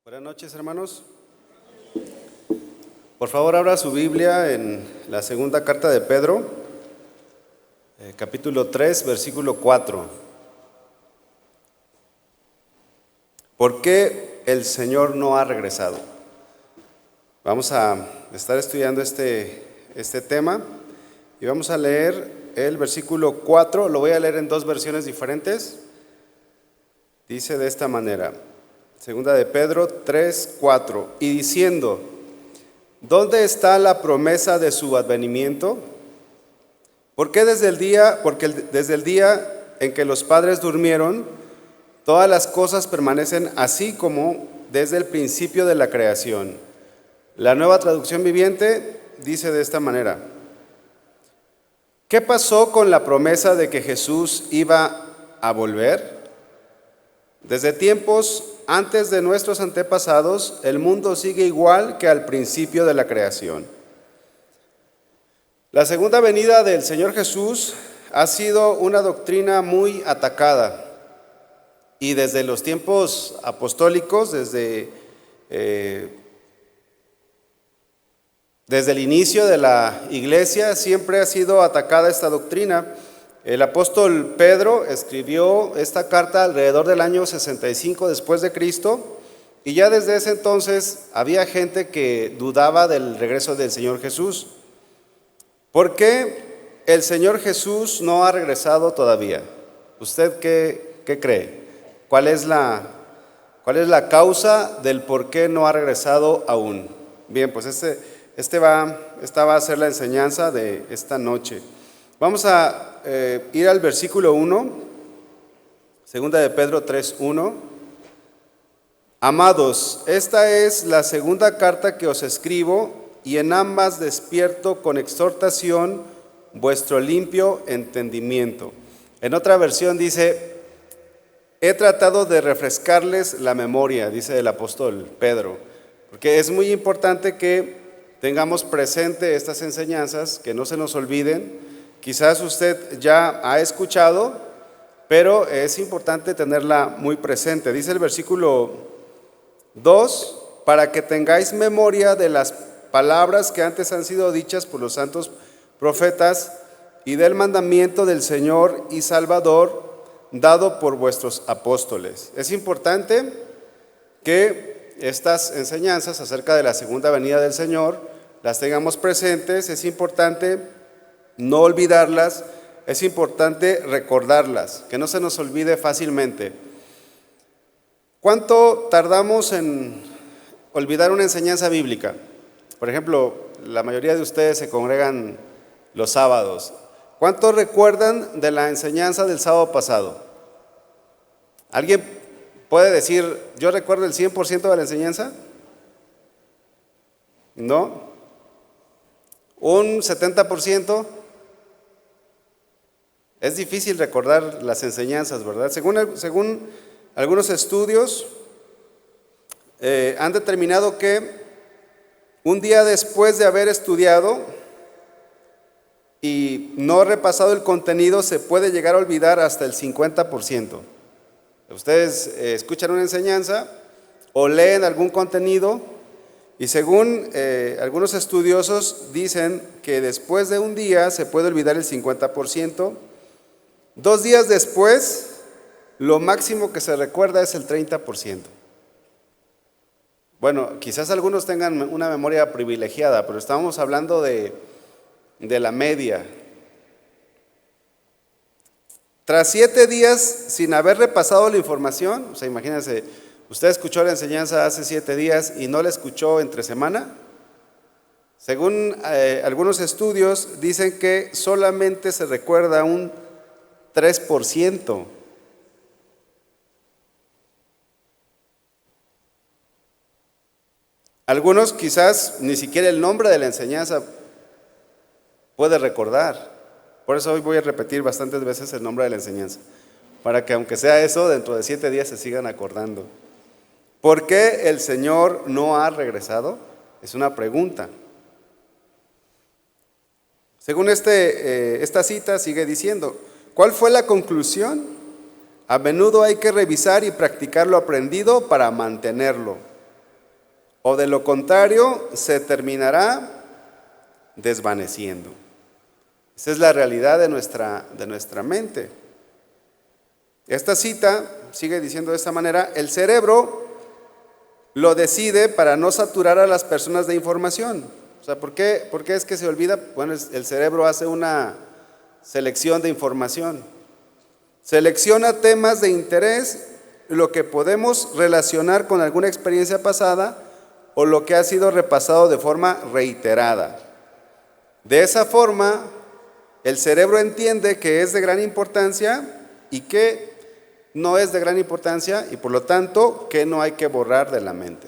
Buenas noches, hermanos. Por favor, abra su Biblia en la segunda carta de Pedro, capítulo 3, versículo 4. ¿Por qué el Señor no ha regresado? Vamos a estar estudiando este tema y vamos a leer el versículo 4. Lo voy a leer en dos versiones diferentes. Dice de esta manera: Segunda de Pedro 3, 4, y diciendo: ¿dónde está la promesa de su advenimiento? Porque desde el día en que los padres durmieron, todas las cosas permanecen así como desde el principio de la creación. La Nueva Traducción Viviente dice de esta manera: ¿qué pasó con la promesa de que Jesús iba a volver? Desde tiempos antes de nuestros antepasados, el mundo sigue igual que al principio de la creación. La segunda venida del Señor Jesús ha sido una doctrina muy atacada, y desde los tiempos apostólicos, desde el inicio de la iglesia, siempre ha sido atacada esta doctrina. El apóstol Pedro escribió esta carta alrededor del año 65 después de Cristo, y ya desde ese entonces había gente que dudaba del regreso del Señor Jesús. ¿Por qué el Señor Jesús no ha regresado todavía? ¿Usted qué cree? ¿Cuál es la causa del por qué no ha regresado aún? Bien, pues esta va a ser la enseñanza de esta noche. Vamos a ir al versículo 1, segunda de Pedro 3:1. Amados, esta es la segunda carta que os escribo, y en ambas despierto con exhortación vuestro limpio entendimiento. En otra versión dice: he tratado de refrescarles la memoria, dice el apóstol Pedro, porque es muy importante que tengamos presente estas enseñanzas, que no se nos olviden. Quizás usted ya ha escuchado, pero es importante tenerla muy presente. Dice el versículo 2: para que tengáis memoria de las palabras que antes han sido dichas por los santos profetas, y del mandamiento del Señor y Salvador dado por vuestros apóstoles. Es importante que estas enseñanzas acerca de la segunda venida del Señor las tengamos presentes. Es importante no olvidarlas, es importante recordarlas, que no se nos olvide fácilmente. ¿Cuánto tardamos en olvidar una enseñanza bíblica? Por ejemplo, la mayoría de ustedes se congregan los sábados. ¿Cuánto recuerdan de la enseñanza del sábado pasado? ¿Alguien puede decir: yo recuerdo el 100% de la enseñanza? ¿No? ¿Un 70%? Es difícil recordar las enseñanzas, ¿verdad? Según algunos estudios, han determinado que un día después de haber estudiado y no repasado el contenido, se puede llegar a olvidar hasta el 50%. Ustedes escuchan una enseñanza o leen algún contenido, y según algunos estudiosos dicen que después de un día se puede olvidar el 50%. 2 días después, lo máximo que se recuerda es el 30%. Bueno, quizás algunos tengan una memoria privilegiada, pero estamos hablando de la media. Tras 7 días sin haber repasado la información, o sea, imagínense, usted escuchó la enseñanza hace 7 días y no la escuchó entre semana. Según algunos estudios, dicen que solamente se recuerda un 3%. Algunos quizás ni siquiera el nombre de la enseñanza puede recordar. Por eso hoy voy a repetir bastantes veces el nombre de la enseñanza, para que aunque sea eso, dentro de 7 días se sigan acordando. ¿Por qué el Señor no ha regresado? Es una pregunta. Según esta cita sigue diciendo: ¿cuál fue la conclusión? A menudo hay que revisar y practicar lo aprendido para mantenerlo. o de lo contrario se terminará desvaneciendo. Esa es la realidad de nuestra mente. Esta cita sigue diciendo de esta manera: el cerebro lo decide para no saturar a las personas de información. O sea, ¿por qué es que se olvida? Bueno, el cerebro hace una selección de información. Selecciona temas de interés, lo que podemos relacionar con alguna experiencia pasada o lo que ha sido repasado de forma reiterada. De esa forma, el cerebro entiende que es de gran importancia y que no es de gran importancia, y por lo tanto que no hay que borrar de la mente.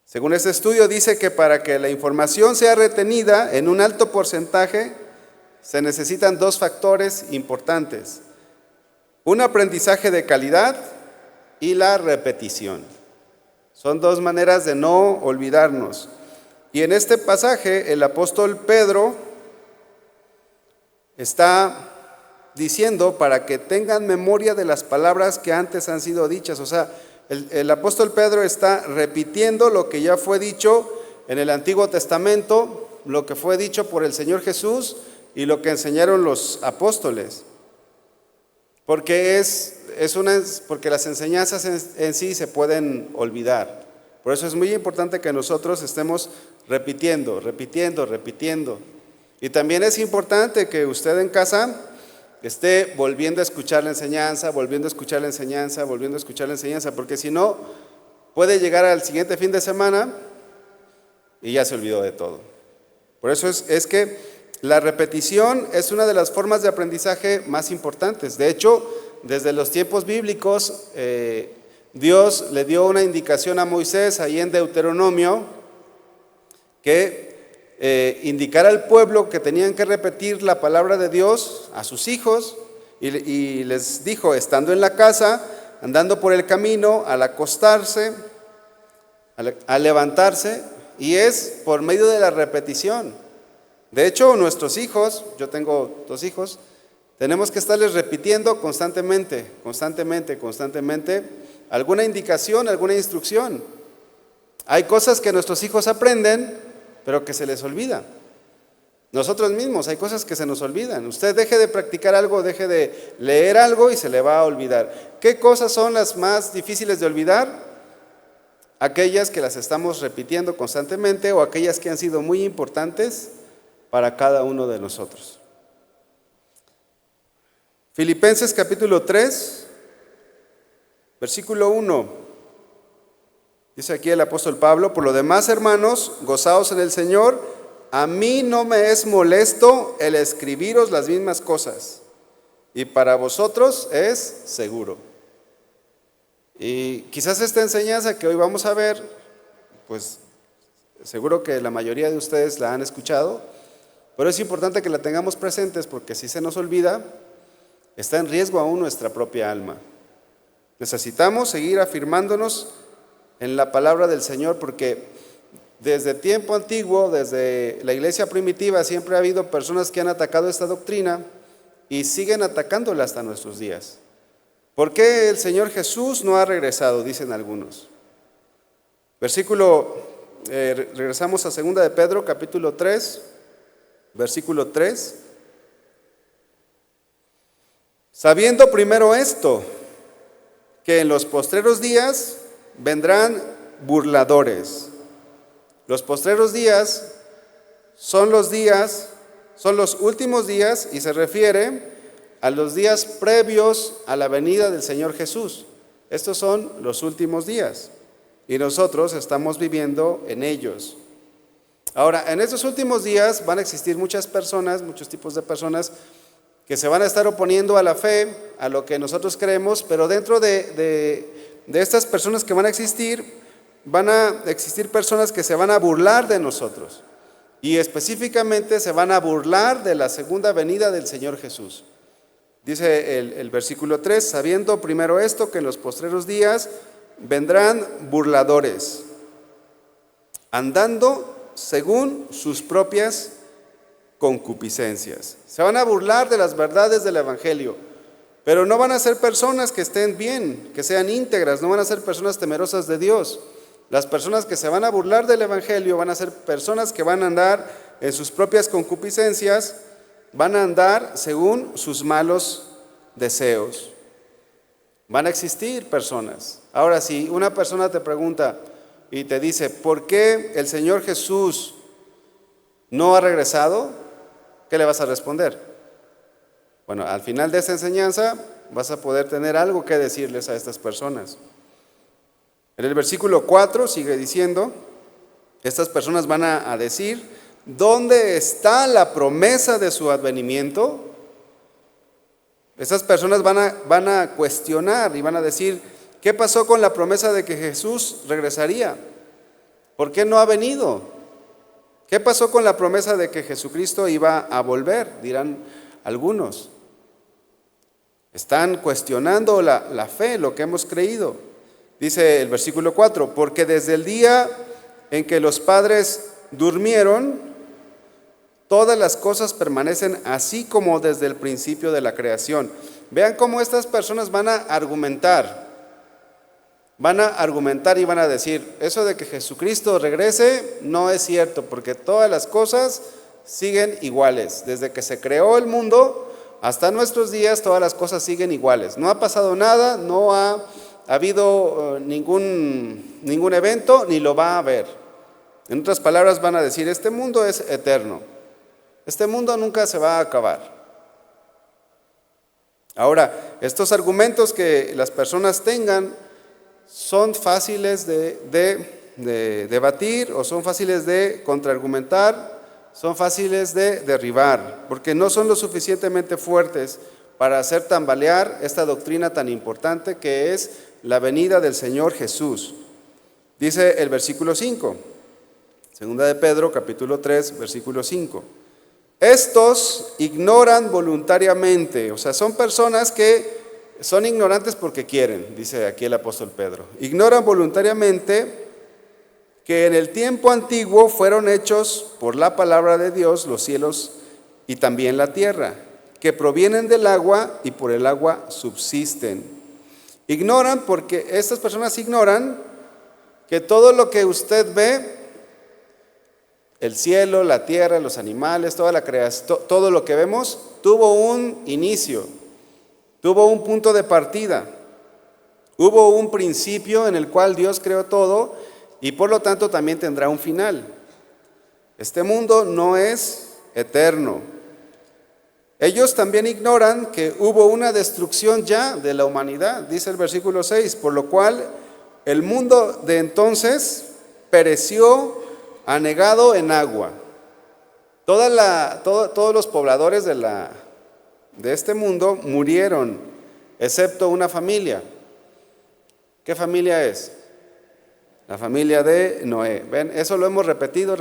Según este estudio, dice que para que la información sea retenida en un alto porcentaje, se necesitan dos factores importantes: un aprendizaje de calidad y la repetición. Son dos maneras de no olvidarnos. Y en este pasaje el apóstol Pedro está diciendo para que tengan memoria de las palabras que antes han sido dichas. O sea, el apóstol Pedro está repitiendo lo que ya fue dicho en el Antiguo Testamento, lo que fue dicho por el Señor Jesús y lo que enseñaron los apóstoles. Porque porque las enseñanzas en sí se pueden olvidar. Por eso es muy importante que nosotros estemos repitiendo. Y también es importante que usted en casa esté volviendo a escuchar la enseñanza, porque si no, puede llegar al siguiente fin de semana y ya se olvidó de todo. Por eso es que la repetición es una de las formas de aprendizaje más importantes. De hecho, desde los tiempos bíblicos, Dios le dio una indicación a Moisés ahí en Deuteronomio que indicara al pueblo que tenían que repetir la palabra de Dios a sus hijos, y les dijo: estando en la casa, andando por el camino, al acostarse, al levantarse, y es por medio de la repetición. De hecho, nuestros hijos, yo tengo 2 hijos, tenemos que estarles repitiendo constantemente alguna indicación, alguna instrucción. Hay cosas que nuestros hijos aprenden, pero que se les olvida. Nosotros mismos hay cosas que se nos olvidan. Usted deje de practicar algo, deje de leer algo y se le va a olvidar. ¿Qué cosas son las más difíciles de olvidar? Aquellas que las estamos repitiendo constantemente o aquellas que han sido muy importantes para cada uno de nosotros. Filipenses capítulo 3, versículo 1. Dice aquí el apóstol Pablo: por lo demás, hermanos, gozaos en el Señor. A mí no me es molesto el escribiros las mismas cosas, y para vosotros es seguro. Y quizás esta enseñanza que hoy vamos a ver, pues seguro que la mayoría de ustedes la han escuchado, pero es importante que la tengamos presentes, porque si se nos olvida, está en riesgo aún nuestra propia alma. Necesitamos seguir afirmándonos en la palabra del Señor, porque desde tiempo antiguo, desde la iglesia primitiva, siempre ha habido personas que han atacado esta doctrina y siguen atacándola hasta nuestros días. ¿Por qué el Señor Jesús no ha regresado?, dicen algunos. Regresamos a 2 de Pedro, capítulo 3, versículo 3. Sabiendo primero esto, que en los postreros días vendrán burladores. Los postreros días son los últimos días, y se refiere a los días previos a la venida del Señor Jesús. Estos son los últimos días y nosotros estamos viviendo en ellos. Ahora, en estos últimos días van a existir muchos tipos de personas que se van a estar oponiendo a la fe, a lo que nosotros creemos, pero dentro de estas personas que van a existir personas que se van a burlar de nosotros, y específicamente se van a burlar de la segunda venida del Señor Jesús. Dice el versículo 3: sabiendo primero esto, que en los postreros días vendrán burladores, andando según sus propias concupiscencias. Se van a burlar de las verdades del Evangelio. Pero no van a ser personas que estén bien, que sean íntegras, no van a ser personas temerosas de Dios. Las personas que se van a burlar del Evangelio van a ser personas que van a andar en sus propias concupiscencias, van a andar según sus malos deseos. Van a existir personas. Ahora, si una persona te pregunta y te dice, ¿por qué el Señor Jesús no ha regresado? ¿Qué le vas a responder? Bueno, al final de esta enseñanza vas a poder tener algo que decirles a estas personas. En el versículo 4 sigue diciendo, estas personas van a decir, ¿dónde está la promesa de su advenimiento? Estas personas van a cuestionar y van a decir, ¿qué pasó con la promesa de que Jesús regresaría? ¿Por qué no ha venido? ¿Qué pasó con la promesa de que Jesucristo iba a volver? Dirán algunos. Están cuestionando la fe, lo que hemos creído. Dice el versículo 4, porque desde el día en que los padres durmieron, todas las cosas permanecen así como desde el principio de la creación. Vean cómo estas personas van a argumentar y van a decir, eso de que Jesucristo regrese no es cierto, porque todas las cosas siguen iguales. Desde que se creó el mundo hasta nuestros días, todas las cosas siguen iguales. No ha pasado nada, no ha habido ningún evento, ni lo va a haber. En otras palabras van a decir, este mundo es eterno. Este mundo nunca se va a acabar. Ahora, estos argumentos que las personas tengan son fáciles de debatir o son fáciles de contraargumentar, son fáciles de derribar, porque no son lo suficientemente fuertes para hacer tambalear esta doctrina tan importante que es la venida del Señor Jesús. Dice el versículo 5, segunda de Pedro, capítulo 3, versículo 5. Estos ignoran voluntariamente, o sea, son personas que son ignorantes porque quieren, dice aquí el apóstol Pedro. Ignoran voluntariamente que en el tiempo antiguo fueron hechos por la palabra de Dios los cielos y también la tierra, que provienen del agua y por el agua subsisten. Ignoran porque estas personas ignoran que todo lo que usted ve, el cielo, la tierra, los animales, toda la creación, todo lo que vemos, tuvo un inicio, tuvo un punto de partida, hubo un principio en el cual Dios creó todo y por lo tanto también tendrá un final. Este mundo no es eterno. Ellos también ignoran que hubo una destrucción ya de la humanidad, dice el versículo 6, por lo cual el mundo de entonces pereció anegado en agua. Todos los pobladores de este mundo murieron, excepto una familia. ¿Qué familia es? La familia de Noé. ¿Ven? Eso lo hemos repetido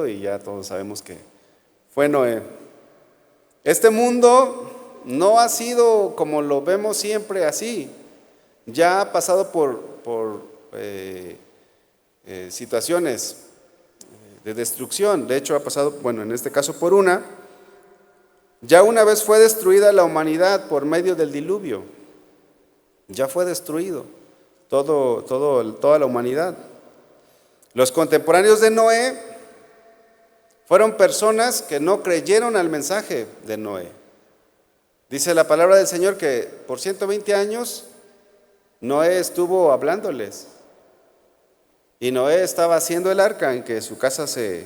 y ya todos sabemos que fue Noé. Este mundo no ha sido como lo vemos siempre así. Ya ha pasado por situaciones de destrucción. De hecho ha pasado, bueno, en este caso por una. Ya una vez fue destruida la humanidad por medio del diluvio. Ya fue destruido toda la humanidad. Los contemporáneos de Noé fueron personas que no creyeron al mensaje de Noé. Dice la palabra del Señor que por 120 años Noé estuvo hablándoles. Y Noé estaba haciendo el arca en que su casa se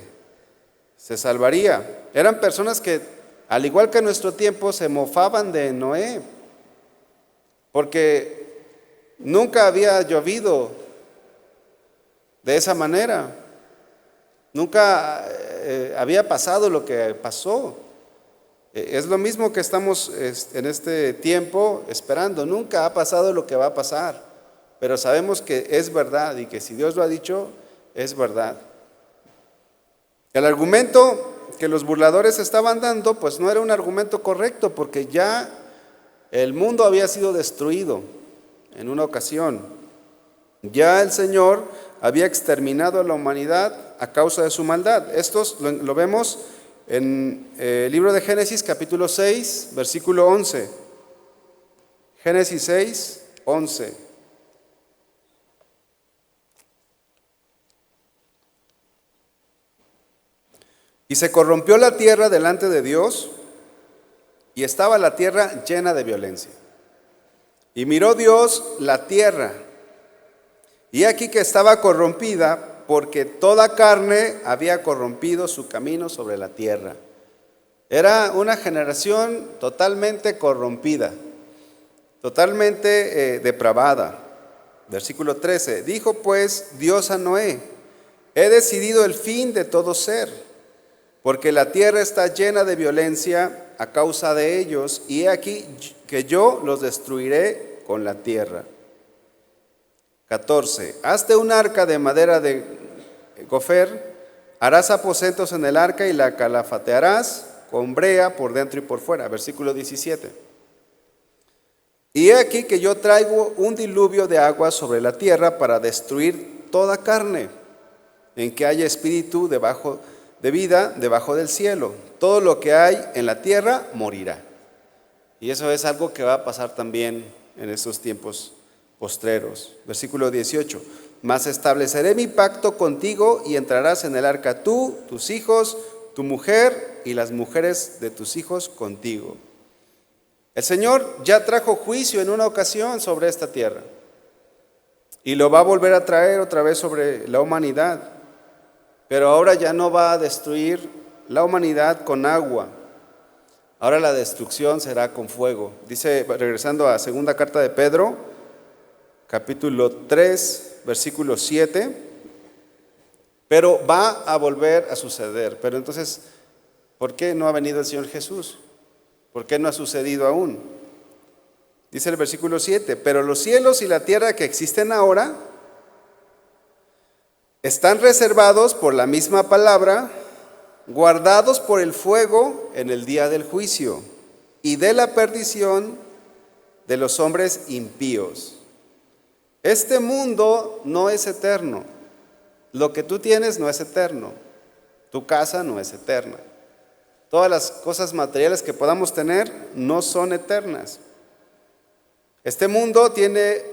salvaría. Eran personas que, al igual que en nuestro tiempo, se mofaban de Noé, porque nunca había llovido de esa manera. Nunca había pasado lo que pasó. Es lo mismo que estamos en este tiempo esperando. Nunca ha pasado lo que va a pasar. Pero sabemos que es verdad y que si Dios lo ha dicho, es verdad. El argumento que los burladores estaban dando, pues no era un argumento correcto, porque ya el mundo había sido destruido en una ocasión. Ya el Señor había exterminado a la humanidad a causa de su maldad. Esto lo vemos en el libro de Génesis, capítulo 6, versículo 11. Génesis 6, 11. Y se corrompió la tierra delante de Dios, y estaba la tierra llena de violencia. Y miró Dios la tierra, y aquí que estaba corrompida, porque toda carne había corrompido su camino sobre la tierra. Era una generación totalmente corrompida, totalmente depravada. Versículo 13. Dijo pues Dios a Noé: he decidido el fin de todo ser, porque la tierra está llena de violencia a causa de ellos, y he aquí que yo los destruiré con la tierra. 14. Hazte un arca de madera de gofer, harás aposentos en el arca y la calafatearás con brea por dentro y por fuera. Versículo 17. Y he aquí que yo traigo un diluvio de agua sobre la tierra para destruir toda carne, en que haya espíritu debajo de vida debajo del cielo. Todo lo que hay en la tierra morirá. Y eso es algo que va a pasar también en estos tiempos postreros. Versículo 18. Mas estableceré mi pacto contigo y entrarás en el arca tú, tus hijos, tu mujer y las mujeres de tus hijos contigo. El Señor ya trajo juicio en una ocasión sobre esta tierra y lo va a volver a traer otra vez sobre la humanidad, pero ahora ya no va a destruir la humanidad con agua, ahora la destrucción será con fuego. Dice, regresando a segunda carta de Pedro, capítulo 3, versículo 7, pero va a volver a suceder. Pero entonces, ¿por qué no ha venido el Señor Jesús? ¿Por qué no ha sucedido aún? Dice el versículo 7, pero los cielos y la tierra que existen ahora están reservados por la misma palabra, guardados por el fuego en el día del juicio y de la perdición de los hombres impíos. Este mundo no es eterno. Lo que tú tienes no es eterno. Tu casa no es eterna. Todas las cosas materiales que podamos tener no son eternas. Este mundo tiene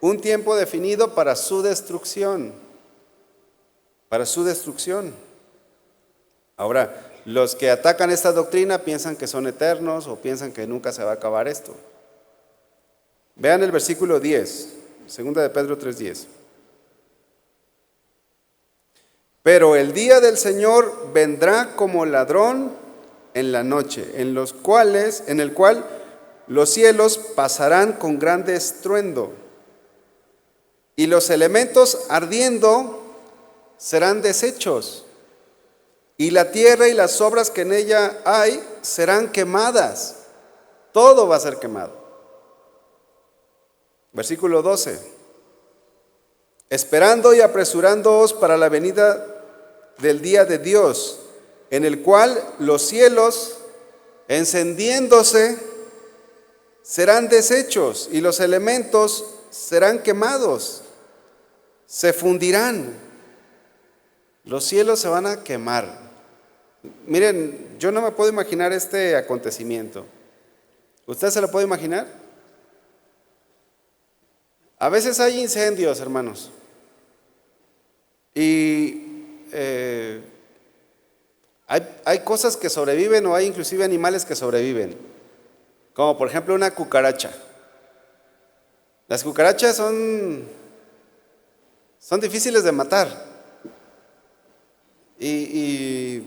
un tiempo definido para su destrucción. Para su destrucción. Ahora, los que atacan esta doctrina piensan que son eternos o piensan que nunca se va a acabar esto. Vean el versículo 10, segunda de Pedro 3:10. Pero el día del Señor vendrá como ladrón en la noche, en el cual los cielos pasarán con grande estruendo, y los elementos ardiendo serán deshechos, y la tierra y las obras que en ella hay serán quemadas. Todo va a ser quemado. Versículo 12. Esperando y apresurándoos para la venida del día de Dios, en el cual los cielos, encendiéndose, serán deshechos y los elementos serán quemados, se fundirán. Los cielos se van a quemar. Miren, yo no me puedo imaginar este acontecimiento. ¿Usted se lo puede imaginar? A veces hay incendios, hermanos, y hay cosas que sobreviven, o hay inclusive animales que sobreviven, como por ejemplo una cucaracha. Las cucarachas son difíciles de matar y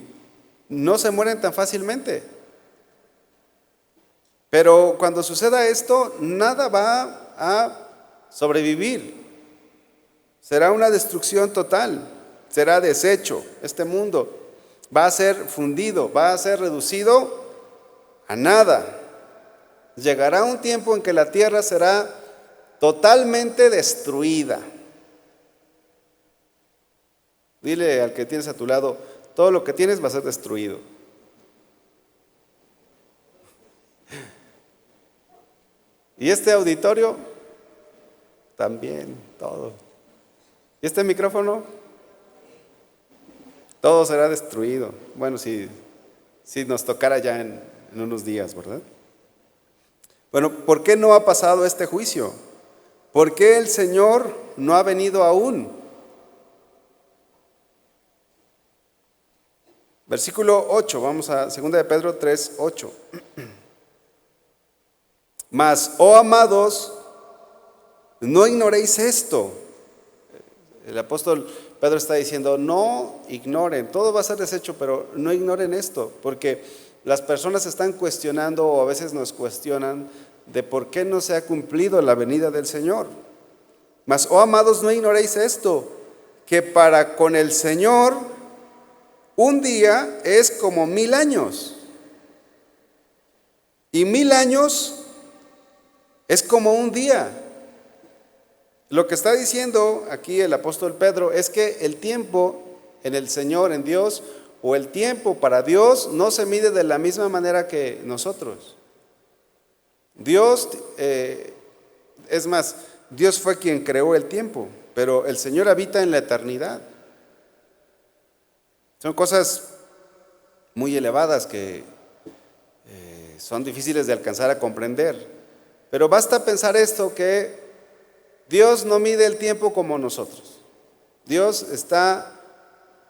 no se mueren tan fácilmente. Pero cuando suceda esto, nada va a sobrevivir. Será una destrucción total, será deshecho. Este mundo va a ser fundido, va a ser reducido a nada. Llegará un tiempo en que la tierra será totalmente destruida. Dile al que tienes a tu lado, todo lo que tienes va a ser destruido. Y este auditorio también, todo. ¿Y este micrófono? Todo será destruido. Bueno, si nos tocara ya en unos días, ¿verdad? Bueno, ¿por qué no ha pasado este juicio? ¿Por qué el Señor no ha venido aún? Versículo 8, vamos a 2 de Pedro 3, 8. Mas, oh amados, no ignoréis esto. El apóstol Pedro está diciendo, no ignoren, todo va a ser deshecho, pero no ignoren esto, porque las personas están cuestionando o a veces nos cuestionan de por qué no se ha cumplido la venida del Señor. Mas, oh amados, no ignoréis esto, que para con el Señor un día es como 1000 años, y 1000 años es como un día. Lo que está diciendo aquí el apóstol Pedro es que el tiempo en el Señor, en Dios, o el tiempo para Dios no se mide de la misma manera que nosotros. Dios, es más, Dios fue quien creó el tiempo, pero el Señor habita en la eternidad. Son cosas muy elevadas que son difíciles de alcanzar a comprender. Pero basta pensar esto, que Dios no mide el tiempo como nosotros. Dios está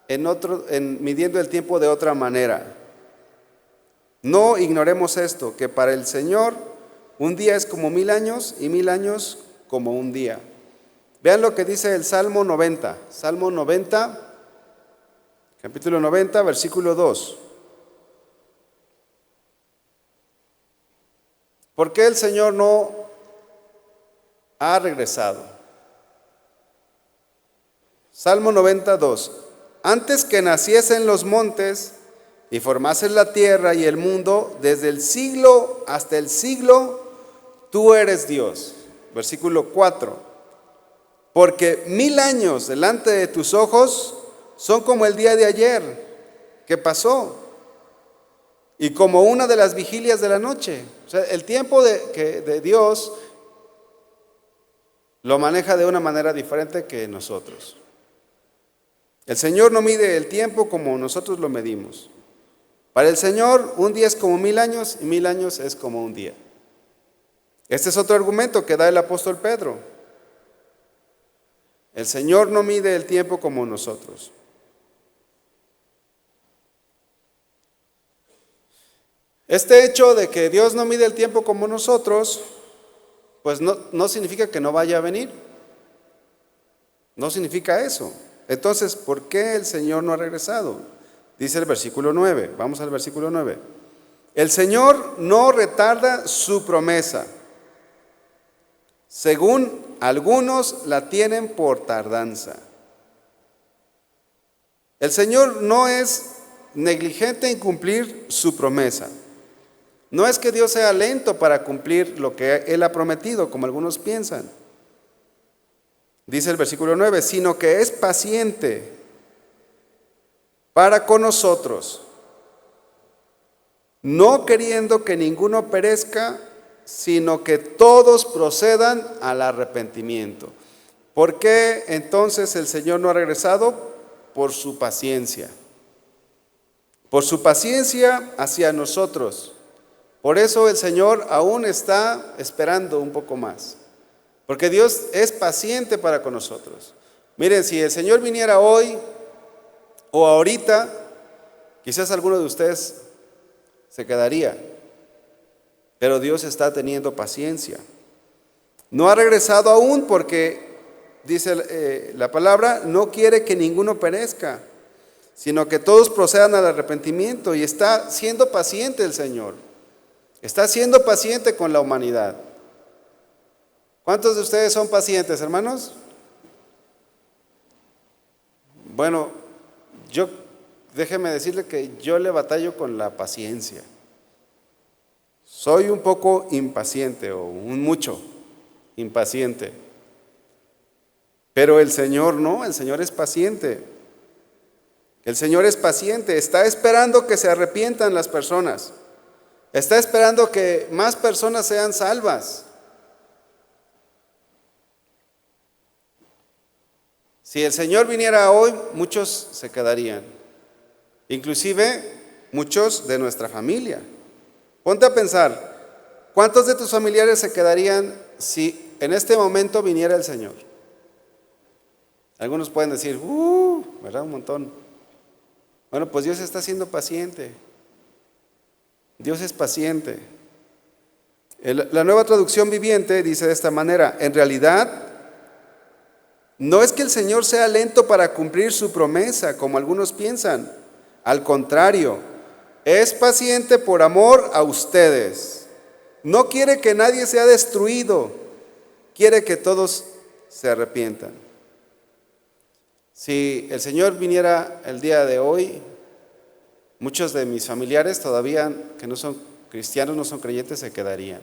midiendo el tiempo de otra manera. No ignoremos esto, que para el Señor un día es como 1000 años y 1000 años como un día. Vean lo que dice el Salmo 90. Salmo 90, capítulo 90, versículo 2. ¿Por qué el Señor no ha regresado? Salmo 92. Antes que naciesen los montes y formasen la tierra y el mundo, desde el siglo hasta el siglo, tú eres Dios. Versículo 4. Porque 1000 años delante de tus ojos son como el día de ayer que pasó, y como una de las vigilias de la noche. O sea, el tiempo de Dios lo maneja de una manera diferente que nosotros. El Señor no mide el tiempo como nosotros lo medimos. Para el Señor un día es como 1000 años y 1000 años es como un día. Este es otro argumento que da el apóstol Pedro. El Señor no mide el tiempo como nosotros. Este hecho de que Dios no mide el tiempo como nosotros, pues no significa que no vaya a venir. No significa eso. Entonces, ¿por qué el Señor no ha regresado? Dice el versículo 9. Vamos al versículo 9. El Señor no retarda su promesa, según algunos la tienen por tardanza. El Señor no es negligente en cumplir su promesa. No es que Dios sea lento para cumplir lo que Él ha prometido, como algunos piensan. Dice el versículo 9, sino que es paciente para con nosotros, no queriendo que ninguno perezca, sino que todos procedan al arrepentimiento. ¿Por qué entonces el Señor no ha regresado? Por su paciencia. Por su paciencia hacia nosotros. Por eso el Señor aún está esperando un poco más. Porque Dios es paciente para con nosotros. Miren, si el Señor viniera hoy o ahorita, quizás alguno de ustedes se quedaría. Pero Dios está teniendo paciencia. No ha regresado aún porque, dice la palabra, no quiere que ninguno perezca, sino que todos procedan al arrepentimiento. Y está siendo paciente el Señor. Está siendo paciente con la humanidad. ¿Cuántos de ustedes son pacientes, hermanos? Bueno, déjeme decirle que yo le batallo con la paciencia. Soy un poco impaciente o un mucho impaciente. Pero el Señor no, el Señor es paciente. El Señor es paciente, está esperando que se arrepientan las personas. Está esperando que más personas sean salvas. Si el Señor viniera hoy, muchos se quedarían. Inclusive muchos de nuestra familia. Ponte a pensar, ¿Cuántos de tus familiares se quedarían si en este momento viniera el Señor? Algunos pueden decir, ¿verdad? Un montón. Bueno, pues Dios está siendo paciente. Dios es paciente. La Nueva Traducción Viviente dice de esta manera: en realidad, no es que el Señor sea lento para cumplir su promesa, como algunos piensan. Al contrario, es paciente por amor a ustedes. No quiere que nadie sea destruido, quiere que todos se arrepientan. Si el Señor viniera el día de hoy, muchos de mis familiares todavía que no son cristianos, no son creyentes, se quedarían.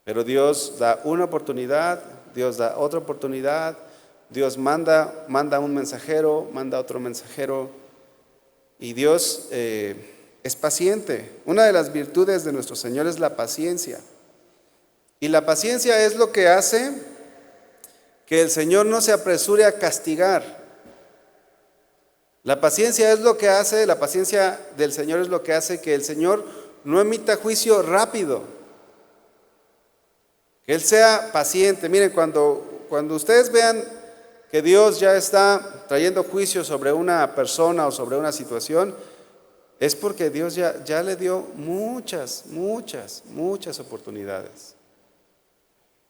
Pero Dios da una oportunidad, Dios da otra oportunidad, Dios manda un mensajero, manda otro mensajero, y Dios es paciente. Una de las virtudes de nuestro Señor es la paciencia. Y la paciencia es lo que hace que el Señor no se apresure a castigar. La paciencia es lo que hace, la paciencia del Señor es lo que hace que el Señor no emita juicio rápido. Que Él sea paciente. Miren, cuando ustedes vean que Dios ya está trayendo juicio sobre una persona o sobre una situación, es porque Dios ya le dio muchas oportunidades.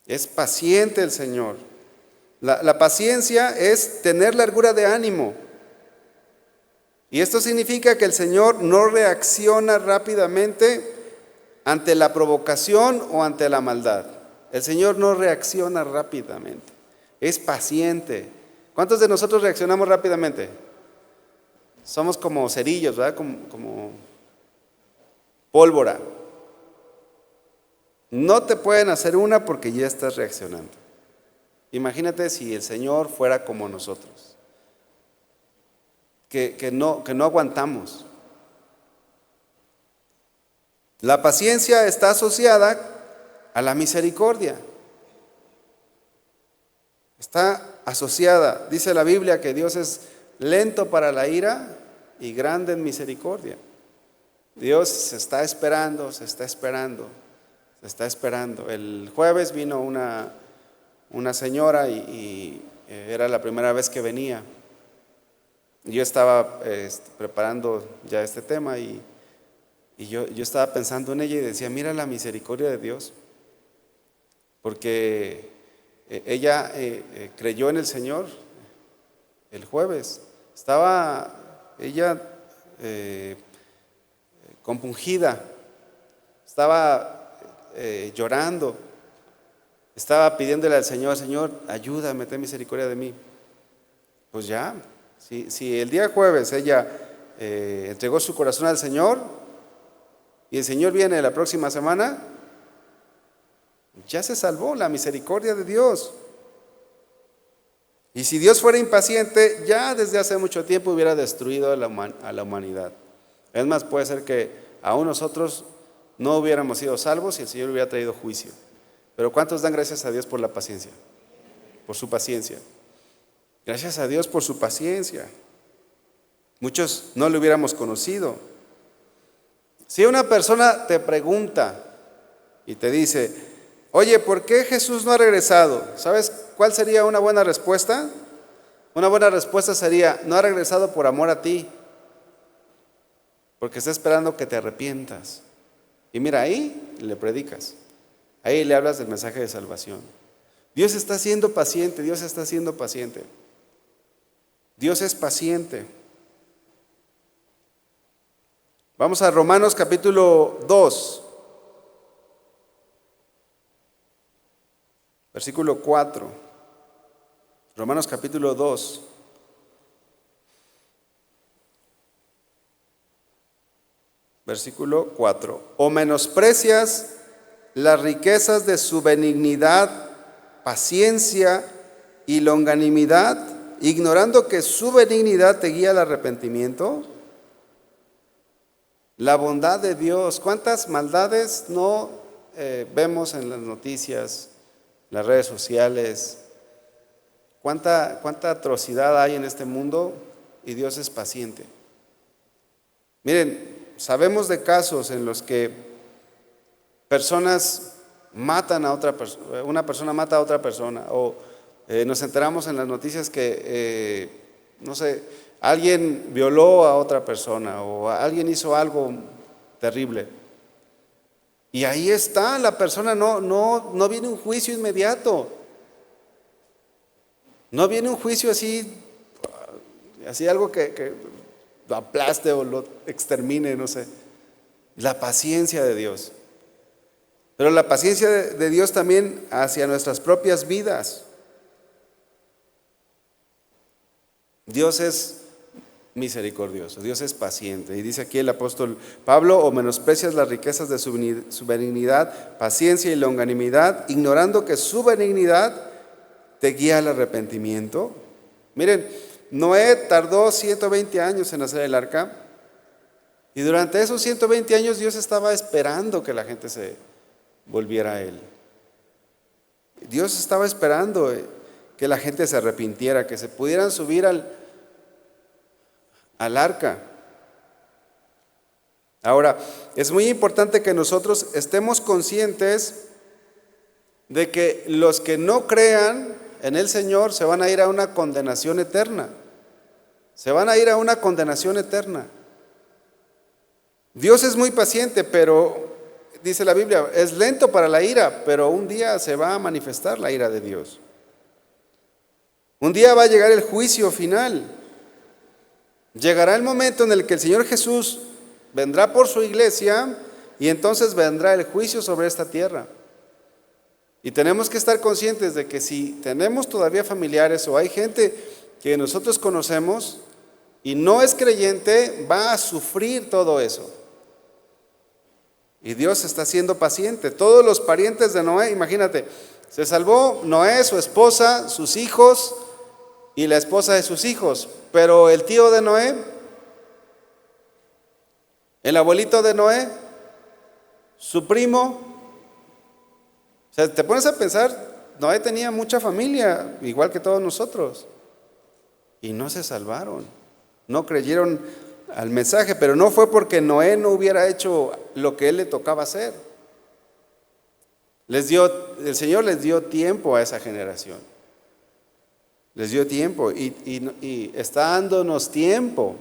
Es paciente el Señor. La paciencia es tener largura de ánimo. Y esto significa que el Señor no reacciona rápidamente ante la provocación o ante la maldad. El Señor no reacciona rápidamente. Es paciente. ¿Cuántos de nosotros reaccionamos rápidamente? Somos como cerillos, ¿verdad? Como pólvora. No te pueden hacer una porque ya estás reaccionando. Imagínate si el Señor fuera como nosotros, que no aguantamos. La paciencia está asociada a la misericordia. Está asociada. Dice la Biblia que Dios es lento para la ira y grande en misericordia. Dios se está esperando. El jueves vino una señora y era la primera vez que venía. Yo estaba preparando ya este tema y yo estaba pensando en ella y decía, mira la misericordia de Dios, porque ella creyó en el Señor el jueves. Estaba ella compungida, estaba llorando, estaba pidiéndole al Señor, Señor, ayúdame, ten misericordia de mí. Pues ya, si el día jueves ella entregó su corazón al Señor y el Señor viene la próxima semana, ya se salvó. La misericordia de Dios. Y si Dios fuera impaciente, ya desde hace mucho tiempo hubiera destruido a la humanidad. Es más, puede ser que aún nosotros no hubiéramos sido salvos y el Señor hubiera traído juicio. Pero ¿cuántos dan gracias a Dios por la paciencia? Por su paciencia. Gracias a Dios por su paciencia. Muchos no lo hubiéramos conocido. Si una persona te pregunta y te dice, oye, ¿por qué Jesús no ha regresado? ¿Sabes cuál sería una buena respuesta? Una buena respuesta sería, no ha regresado por amor a ti, porque está esperando que te arrepientas. Y mira, ahí le predicas, ahí le hablas del mensaje de salvación. Dios está siendo paciente, Dios está siendo paciente. Dios es paciente. Vamos a Romanos capítulo 2. Versículo 4. Romanos capítulo 2. Versículo 4. ¿O menosprecias las riquezas de su benignidad, paciencia y longanimidad, ignorando que su benignidad te guía al arrepentimiento? La bondad de Dios. ¿Cuántas maldades no vemos en las noticias, las redes sociales? ¿Cuánta atrocidad hay en este mundo? Y Dios es paciente. Miren, sabemos de casos en los que personas matan a otra persona, una persona mata a otra persona, o nos enteramos en las noticias que, no sé, alguien violó a otra persona o alguien hizo algo terrible. Y ahí está, la persona no viene un juicio inmediato. No viene un juicio así algo que lo aplaste o lo extermine, no sé. La paciencia de Dios. Pero la paciencia de Dios también hacia nuestras propias vidas. Dios es misericordioso, Dios es paciente. Y dice aquí el apóstol Pablo: o menosprecias las riquezas de su benignidad, paciencia y longanimidad, ignorando que su benignidad te guía al arrepentimiento. Miren, Noé tardó 120 años en hacer el arca, y durante esos 120 años Dios estaba esperando que la gente se volviera a Él. Dios estaba esperando que la gente se arrepintiera, que se pudieran subir al arca. Ahora, es muy importante que nosotros estemos conscientes de que los que no crean en el Señor se van a ir a una condenación eterna. Se van a ir a una condenación eterna. Dios es muy paciente, pero dice la Biblia, es lento para la ira, pero un día se va a manifestar la ira de Dios. Un día va a llegar el juicio final. Llegará el momento en el que el Señor Jesús vendrá por su iglesia y entonces vendrá el juicio sobre esta tierra. Y tenemos que estar conscientes de que si tenemos todavía familiares o hay gente que nosotros conocemos y no es creyente, va a sufrir todo eso. Y Dios está siendo paciente. Todos los parientes de Noé, imagínate, se salvó Noé, su esposa, sus hijos y la esposa de sus hijos. Pero el tío de Noé, el abuelito de Noé, su primo. O sea, te pones a pensar, Noé tenía mucha familia, igual que todos nosotros, y no se salvaron, no creyeron al mensaje, pero no fue porque Noé no hubiera hecho lo que él le tocaba hacer. El Señor les dio tiempo a esa generación, les dio tiempo y está dándonos tiempo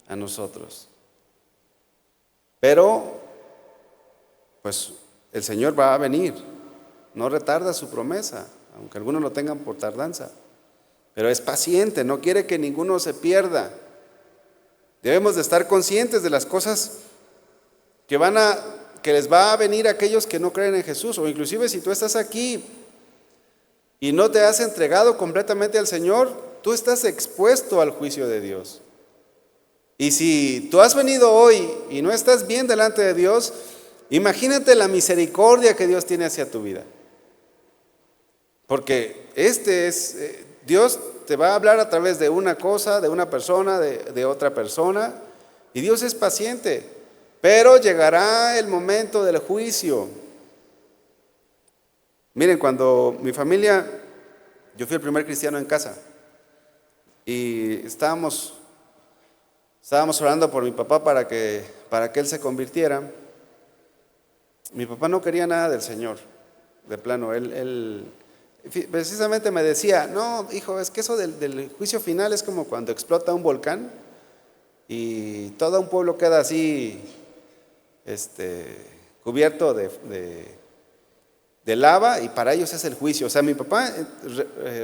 a nosotros. Pero, pues, el Señor va a venir, no retarda su promesa, aunque algunos lo tengan por tardanza, pero es paciente, no quiere que ninguno se pierda. Debemos de estar conscientes de las cosas que les va a venir a aquellos que no creen en Jesús, o inclusive si tú estás aquí y no te has entregado completamente al Señor, tú estás expuesto al juicio de Dios. Y si tú has venido hoy y no estás bien delante de Dios, imagínate la misericordia que Dios tiene hacia tu vida. Porque Dios te va a hablar a través de una cosa, de una persona, de otra persona. Y Dios es paciente. Pero llegará el momento del juicio. Miren, cuando mi familia, yo fui el primer cristiano en casa. Y estábamos orando por mi papá para que él se convirtiera. Mi papá no quería nada del Señor, de plano. Él precisamente me decía: no, hijo, es que eso del juicio final es como cuando explota un volcán y todo un pueblo queda así, cubierto de lava, y para ellos es el juicio. O sea, mi papá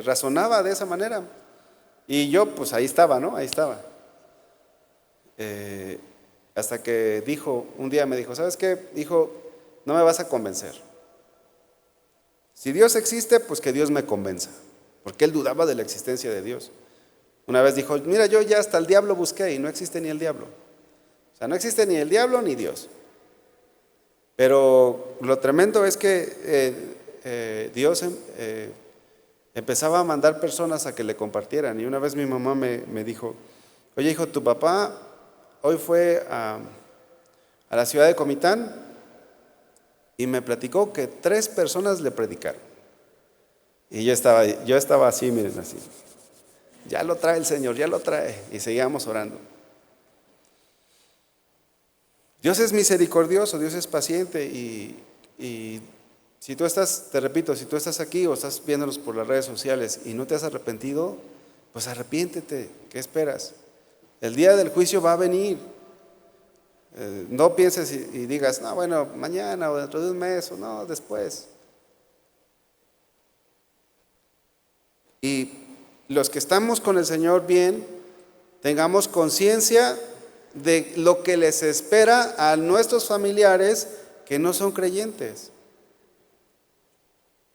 razonaba de esa manera. Y yo, pues ahí estaba, ¿no? Ahí estaba. Hasta que un día me dijo: ¿sabes qué, hijo? No me vas a convencer. Si Dios existe, pues que Dios me convenza. Porque él dudaba de la existencia de Dios. Una vez dijo: mira, yo ya hasta el diablo busqué y no existe ni el diablo. O sea, no existe ni el diablo ni Dios. Pero lo tremendo es que Dios empezaba a mandar personas a que le compartieran. Y una vez mi mamá me dijo: oye, hijo, tu papá hoy fue a la ciudad de Comitán y me platicó que 3 personas le predicaron. Y yo estaba así, miren, así. Ya lo trae el Señor, ya lo trae. Y seguíamos orando. Dios es misericordioso, Dios es paciente y si tú estás, te repito, si tú estás aquí o estás viéndonos por las redes sociales y no te has arrepentido, pues arrepiéntete. ¿Qué esperas? El día del juicio va a venir. No pienses y digas, no, bueno, mañana o dentro de un mes o no, después. Y los que estamos con el Señor bien, tengamos conciencia de lo que les espera a nuestros familiares que no son creyentes.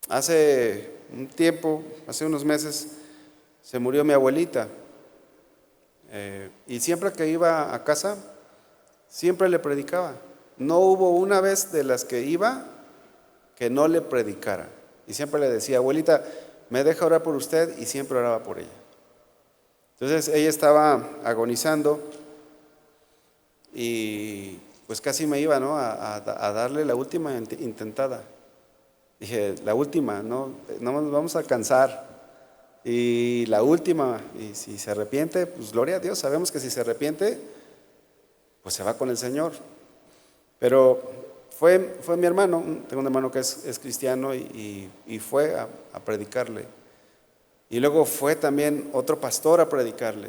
Hace un tiempo, hace unos meses, se murió mi abuelita. Y siempre que iba a casa, siempre le predicaba. No hubo una vez de las que iba que no le predicara. Y siempre le decía, abuelita, me deja orar por usted, y siempre oraba por ella. Entonces ella estaba agonizando y pues casi me iba, ¿no?, a darle la última intentada. Dije, la última, no nos vamos a cansar. Y la última, y si se arrepiente, pues gloria a Dios, sabemos que si se arrepiente, pues se va con el Señor. Pero fue mi hermano, tengo un hermano que es cristiano y fue a predicarle. Y luego fue también otro pastor a predicarle.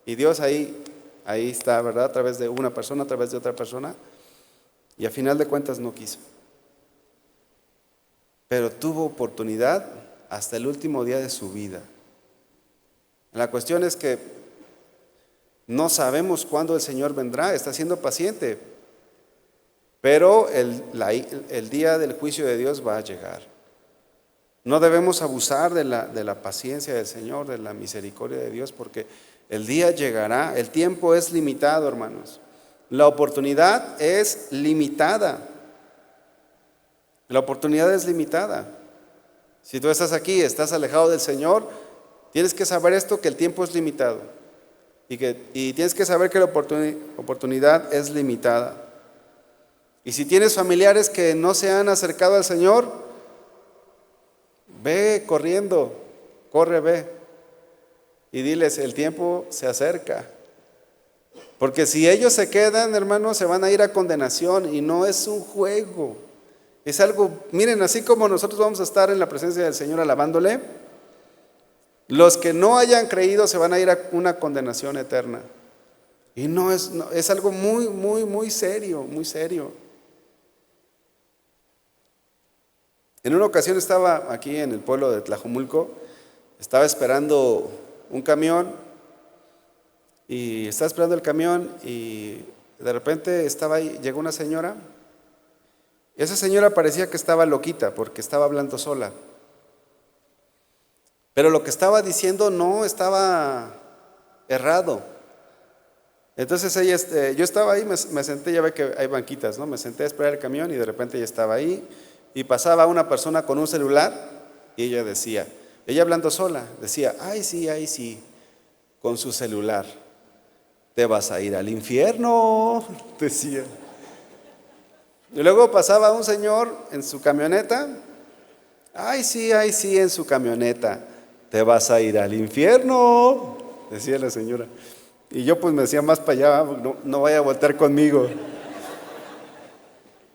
Y Dios ahí está, ¿verdad? A través de una persona, a través de otra persona. Y a final de cuentas no quiso. Pero tuvo oportunidad hasta el último día de su vida. La cuestión es que no sabemos cuándo el Señor vendrá, está siendo paciente, pero el día del juicio de Dios va a llegar. No debemos abusar de la paciencia del Señor, de la misericordia de Dios, porque el día llegará. El tiempo es limitado, hermanos. La oportunidad es limitada. La oportunidad es limitada. Si tú estás aquí, estás alejado del Señor, tienes que saber esto, que el tiempo es limitado. Y tienes que saber que la oportunidad es limitada. Y si tienes familiares que no se han acercado al Señor, ve corriendo, corre, ve. Y diles, el tiempo se acerca. Porque si ellos se quedan, hermanos, se van a ir a condenación y no es un juego. Es algo, miren, así como nosotros vamos a estar en la presencia del Señor alabándole, los que no hayan creído se van a ir a una condenación eterna. Y es algo muy, muy, muy serio, muy serio. En una ocasión estaba aquí en el pueblo de Tlajomulco, estaba esperando un camión y estaba esperando el camión y de repente estaba ahí, llegó una señora. Esa señora parecía que estaba loquita porque estaba hablando sola. Pero lo que estaba diciendo no estaba errado. Entonces ella, yo estaba ahí, me senté, ya ve que hay banquitas, ¿no? Me senté a esperar el camión y de repente ella estaba ahí y pasaba una persona con un celular y ella decía, ella hablando sola, decía, ay sí, con su celular, te vas a ir al infierno, decía. Y luego pasaba un señor en su camioneta, ay sí, en su camioneta, te vas a ir al infierno, decía la señora. Y yo pues me decía más para allá, no vaya a voltear conmigo.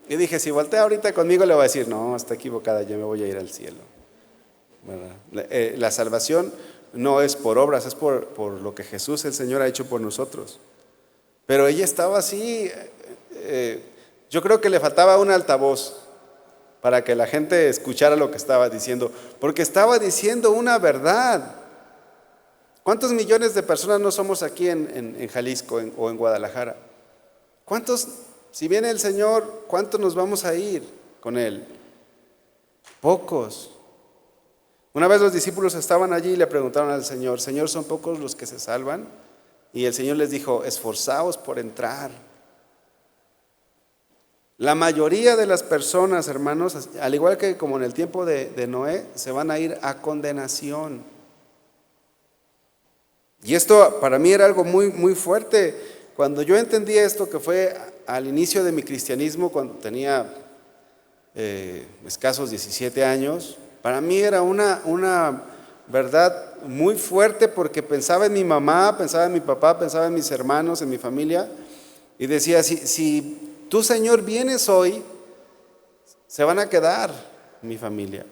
Y dije, si voltea ahorita conmigo le voy a decir, no, está equivocada, yo me voy a ir al cielo. La salvación no es por obras, es por lo que Jesús el Señor ha hecho por nosotros. Pero ella estaba así, yo creo que le faltaba un altavoz para que la gente escuchara lo que estaba diciendo, porque estaba diciendo una verdad. ¿Cuántos millones de personas no somos aquí en Jalisco o en Guadalajara? ¿Cuántos, si viene el Señor, cuántos nos vamos a ir con Él? Pocos. Una vez los discípulos estaban allí y le preguntaron al Señor, Señor, ¿son pocos los que se salvan? Y el Señor les dijo, esforzaos por entrar. La mayoría de las personas, hermanos, al igual que como en el tiempo de Noé, se van a ir a condenación. Y esto para mí era algo muy, muy fuerte. Cuando yo entendí esto, que fue al inicio de mi cristianismo, cuando tenía escasos 17 años, para mí era una verdad muy fuerte porque pensaba en mi mamá, pensaba en mi papá, pensaba en mis hermanos, en mi familia, y decía, si tú, Señor, vienes hoy, se van a quedar mi familia.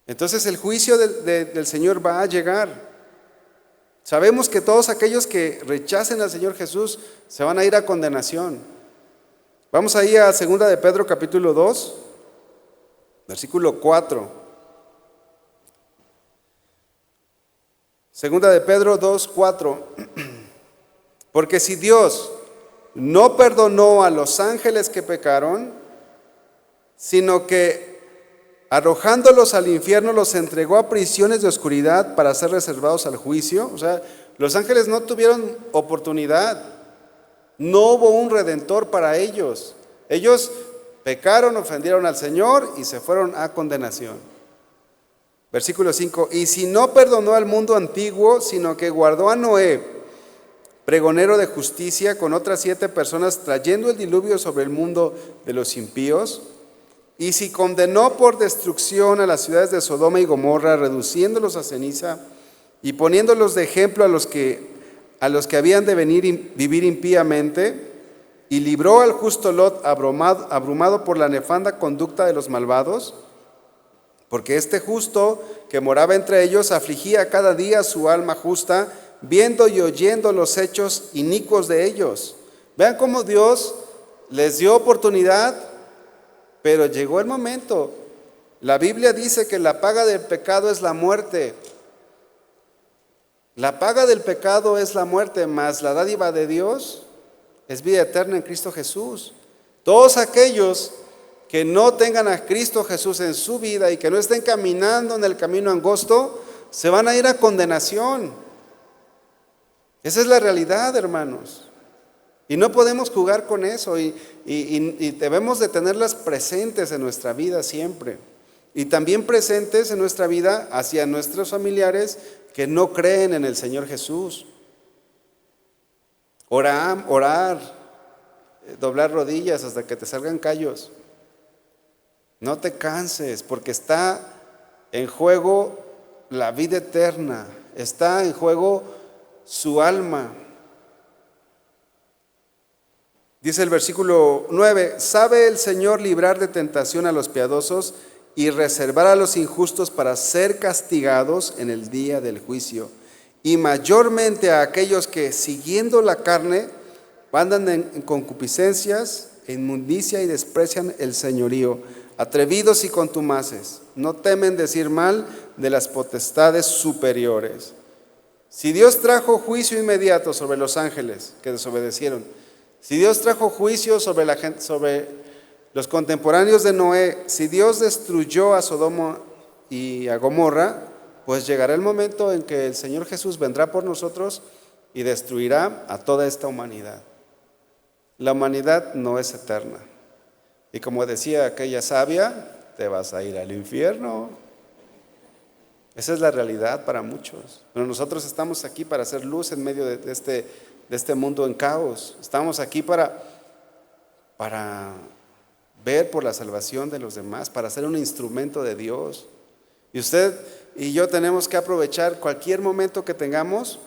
Entonces el juicio del Señor va a llegar. Sabemos que todos aquellos que rechacen al Señor Jesús se van a ir a condenación. Vamos ahí a 2 de Pedro capítulo 2, versículo 4. 2 de Pedro 2, 4. Porque si Dios no perdonó a los ángeles que pecaron, sino que arrojándolos al infierno los entregó a prisiones de oscuridad para ser reservados al juicio. O sea, los ángeles no tuvieron oportunidad. No hubo un redentor para ellos. Ellos pecaron, ofendieron al Señor y se fueron a condenación. Versículo 5. Y si no perdonó al mundo antiguo, sino que guardó a Noé, pregonero de justicia, con otras 7 personas, trayendo el diluvio sobre el mundo de los impíos. Y si condenó por destrucción a las ciudades de Sodoma y Gomorra, reduciéndolos a ceniza y poniéndolos de ejemplo a los que habían de vivir impíamente, y libró al justo Lot abrumado por la nefanda conducta de los malvados, porque este justo que moraba entre ellos afligía cada día su alma justa, viendo y oyendo los hechos inicuos de ellos. Vean cómo Dios les dio oportunidad, pero llegó el momento. La Biblia dice que la paga del pecado es la muerte. La paga del pecado es la muerte, mas la dádiva de Dios es vida eterna en Cristo Jesús. Todos aquellos que no tengan a Cristo Jesús en su vida y que no estén caminando en el camino angosto, se van a ir a condenación. Esa es la realidad, hermanos. Y no podemos jugar con eso y debemos de tenerlas presentes en nuestra vida siempre. Y también presentes en nuestra vida hacia nuestros familiares que no creen en el Señor Jesús. Orar, doblar rodillas hasta que te salgan callos. No te canses, porque está en juego la vida eterna, está en juego su alma. Dice el versículo 9, ¿sabe el Señor librar de tentación a los piadosos y reservar a los injustos para ser castigados en el día del juicio? Y mayormente a aquellos que, siguiendo la carne, andan en concupiscencias, en inmundicia y desprecian el señorío, atrevidos y contumaces, no temen decir mal de las potestades superiores. Si Dios trajo juicio inmediato sobre los ángeles que desobedecieron, si Dios trajo juicio sobre los contemporáneos de Noé, si Dios destruyó a Sodoma y a Gomorra, pues llegará el momento en que el Señor Jesús vendrá por nosotros y destruirá a toda esta humanidad. La humanidad no es eterna. Y como decía aquella sabia, te vas a ir al infierno. Esa es la realidad para muchos. Pero nosotros estamos aquí para hacer luz en medio de este mundo en caos. Estamos aquí para ver por la salvación de los demás, para ser un instrumento de Dios. Y usted y yo tenemos que aprovechar cualquier momento que tengamos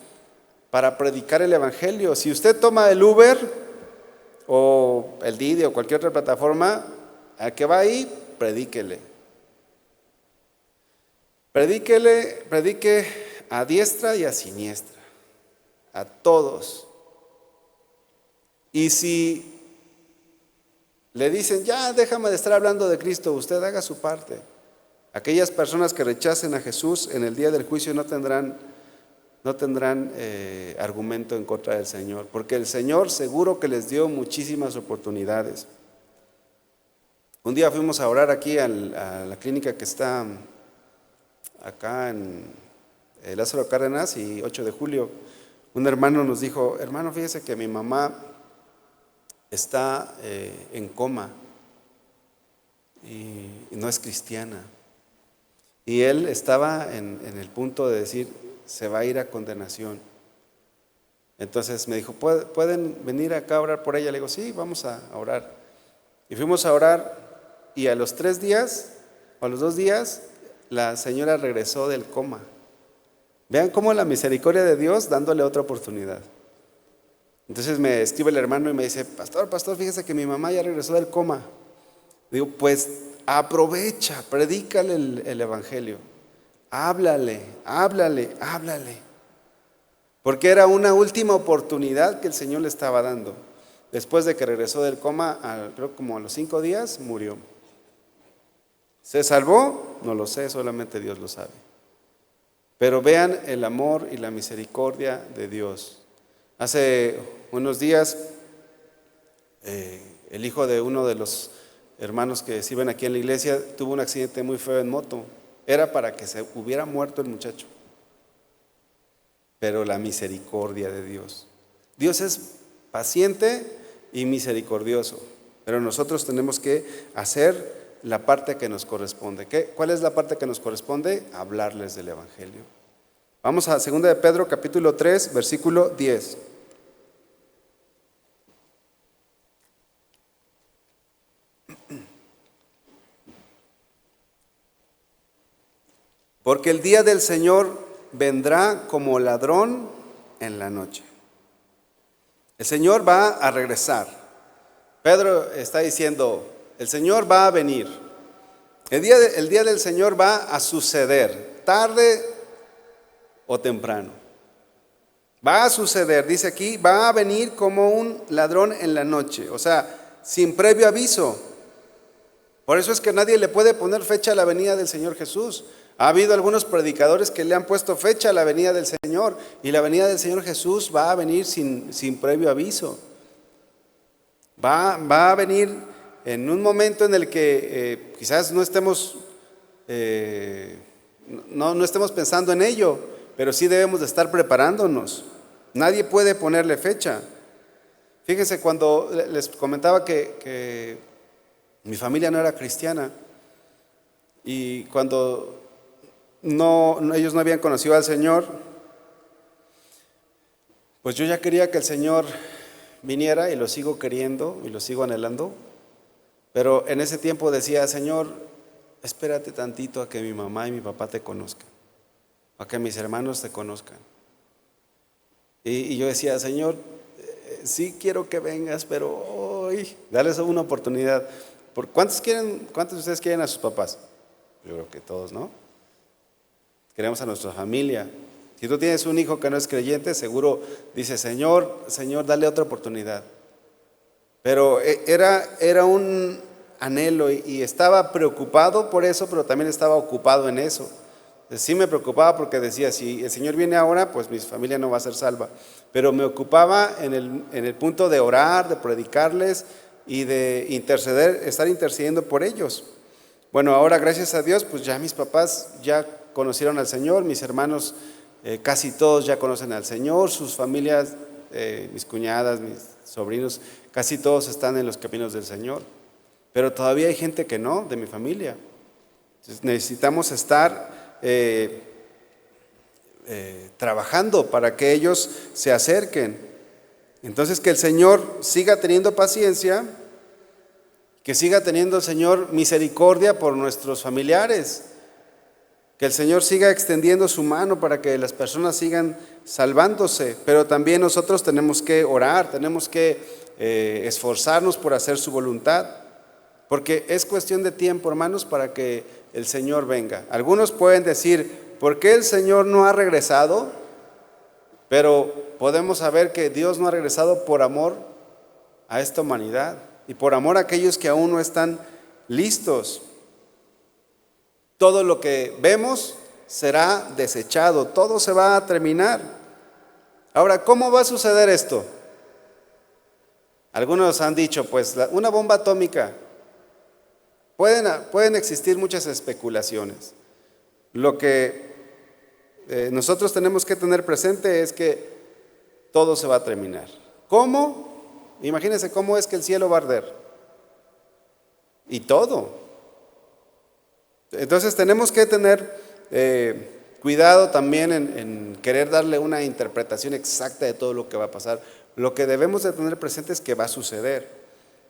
para predicar el evangelio. Si usted toma el Uber o el Didi o cualquier otra plataforma, al que va ahí, predíquele. Predique a diestra y a siniestra, a todos. Y si le dicen, ya déjame de estar hablando de Cristo, usted haga su parte. Aquellas personas que rechacen a Jesús en el día del juicio no tendrán argumento en contra del Señor, porque el Señor seguro que les dio muchísimas oportunidades. Un día fuimos a orar aquí a la clínica que está acá en Lázaro Cárdenas y 8 de julio. Un hermano nos dijo, hermano, fíjese que mi mamá está en coma y no es cristiana. Y él estaba en el punto de decir, se va a ir a condenación. Entonces me dijo, ¿pueden venir acá a orar por ella? Le digo, sí, vamos a orar. Y fuimos a orar y a los 3 días, o a los 2 días, la señora regresó del coma. Vean cómo la misericordia de Dios dándole otra oportunidad. Entonces me escribe el hermano y me dice, pastor, fíjese que mi mamá ya regresó del coma. Digo, pues aprovecha, predícale el evangelio. Háblale. Porque era una última oportunidad que el Señor le estaba dando. Después de que regresó del coma, creo como a los 5 días, murió. ¿Se salvó? No lo sé, solamente Dios lo sabe. Pero vean el amor y la misericordia de Dios. Hace unos días, el hijo de uno de los hermanos que sirven aquí en la iglesia tuvo un accidente muy feo en moto. Era para que se hubiera muerto el muchacho. Pero la misericordia de Dios. Dios es paciente y misericordioso, pero nosotros tenemos que hacer la parte que nos corresponde. ¿Cuál es la parte que nos corresponde? Hablarles del evangelio. Vamos a 2 de Pedro capítulo 3, versículo 10. Porque el día del Señor vendrá como ladrón en la noche. El Señor va a regresar. Pedro está diciendo, el Señor va a venir. El día del Señor va a suceder, tarde o temprano. Va a suceder, dice aquí, va a venir como un ladrón en la noche, o sea, sin previo aviso. Por eso es que nadie le puede poner fecha a la venida del Señor Jesús. Ha habido algunos predicadores que le han puesto fecha a la venida del Señor, y la venida del Señor Jesús va a venir sin previo aviso. Va a venir en un momento en el que quizás no estemos pensando en ello, pero sí debemos de estar preparándonos. Nadie puede ponerle fecha. Fíjense, cuando les comentaba que mi familia no era cristiana, y cuando ellos no habían conocido al Señor, pues yo ya quería que el Señor viniera, y lo sigo queriendo y lo sigo anhelando, pero en ese tiempo decía, Señor, espérate tantito a que mi mamá y mi papá te conozcan, a que mis hermanos te conozcan. Y yo decía, Señor, sí quiero que vengas, pero hoy, dales una oportunidad. ¿Cuántos de ustedes quieren a sus papás? Yo creo que todos, ¿no? Queremos a nuestra familia. Si tú tienes un hijo que no es creyente, seguro dice, Señor, dale otra oportunidad. Pero era un anhelo, y estaba preocupado por eso, pero también estaba ocupado en eso. Sí me preocupaba porque decía, si el Señor viene ahora, pues mi familia no va a ser salva. Pero me ocupaba en el punto de orar, de predicarles y de interceder, estar intercediendo por ellos. Bueno, ahora gracias a Dios, pues ya mis papás ya conocieron al Señor, mis hermanos casi todos ya conocen al Señor, sus familias, mis cuñadas, mis sobrinos, casi todos están en los caminos del Señor. Pero todavía hay gente que no, de mi familia. Entonces necesitamos estar trabajando para que ellos se acerquen. Entonces, que el Señor siga teniendo paciencia, que siga teniendo el Señor misericordia por nuestros familiares, que el Señor siga extendiendo su mano para que las personas sigan salvándose, pero también nosotros tenemos que orar, tenemos que esforzarnos por hacer su voluntad, porque es cuestión de tiempo, hermanos, para que el Señor venga. Algunos pueden decir, ¿por qué el Señor no ha regresado? Pero podemos saber que Dios no ha regresado por amor a esta humanidad y por amor a aquellos que aún no están listos. Todo lo que vemos será desechado, todo se va a terminar. Ahora, ¿cómo va a suceder esto? Algunos han dicho, pues una bomba atómica. Pueden existir muchas especulaciones. Lo que nosotros tenemos que tener presente es que todo se va a terminar. ¿Cómo? Imagínense cómo es que el cielo va a arder. Y todo. Entonces tenemos que tener cuidado también en querer darle una interpretación exacta de todo lo que va a pasar. Lo que debemos de tener presente es que va a suceder.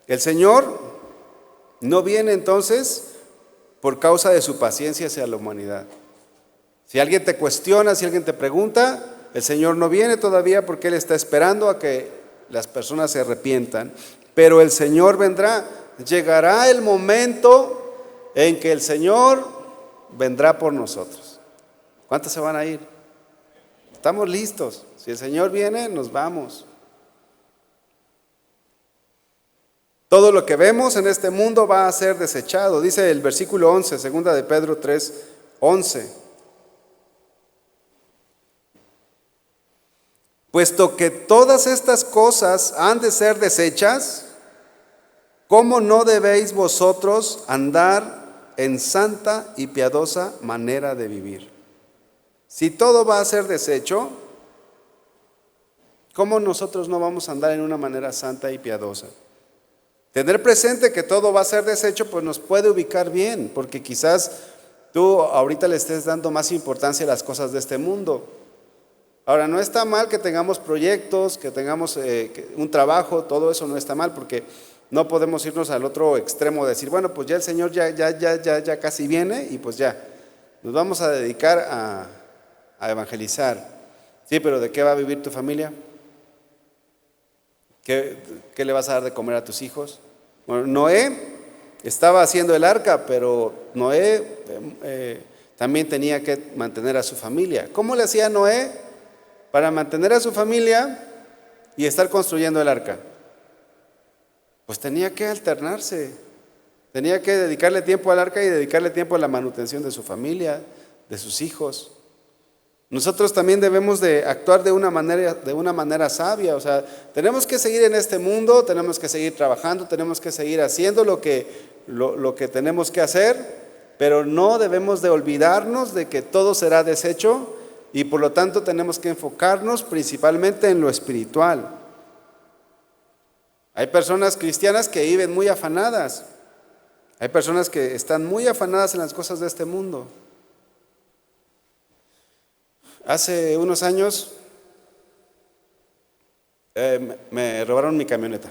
El Señor no viene entonces por causa de su paciencia hacia la humanidad. Si alguien te cuestiona, si alguien te pregunta, el Señor no viene todavía porque Él está esperando a que las personas se arrepientan, pero el Señor vendrá. Llegará el momento en que el Señor vendrá por nosotros. ¿Cuántos se van a ir? Estamos listos. Si el Señor viene, nos vamos. Todo lo que vemos en este mundo va a ser desechado. Dice el versículo 11, segunda de Pedro 3, 11. Puesto que todas estas cosas han de ser deshechas, ¿cómo no debéis vosotros andar en santa y piadosa manera de vivir? Si todo va a ser deshecho, ¿cómo nosotros no vamos a andar en una manera santa y piadosa? Tener presente que todo va a ser deshecho, pues nos puede ubicar bien, porque quizás tú ahorita le estés dando más importancia a las cosas de este mundo. Ahora, no está mal que tengamos proyectos, que tengamos un trabajo, todo eso no está mal, porque no podemos irnos al otro extremo de decir, bueno, pues ya el Señor ya casi viene y pues ya, nos vamos a dedicar a evangelizar. Sí, pero ¿de qué va a vivir tu familia? ¿Qué le vas a dar de comer a tus hijos? Bueno, Noé estaba haciendo el arca, pero Noé también tenía que mantener a su familia. ¿Cómo le hacía Noé para mantener a su familia y estar construyendo el arca? Pues tenía que alternarse, tenía que dedicarle tiempo al arca y dedicarle tiempo a la manutención de su familia, de sus hijos. Nosotros también debemos de actuar de una manera sabia, o sea, tenemos que seguir en este mundo, tenemos que seguir trabajando, tenemos que seguir haciendo lo que tenemos que hacer, pero no debemos de olvidarnos de que todo será deshecho y por lo tanto tenemos que enfocarnos principalmente en lo espiritual. Hay personas cristianas que viven muy afanadas, hay personas que están muy afanadas en las cosas de este mundo. Hace unos años me robaron mi camioneta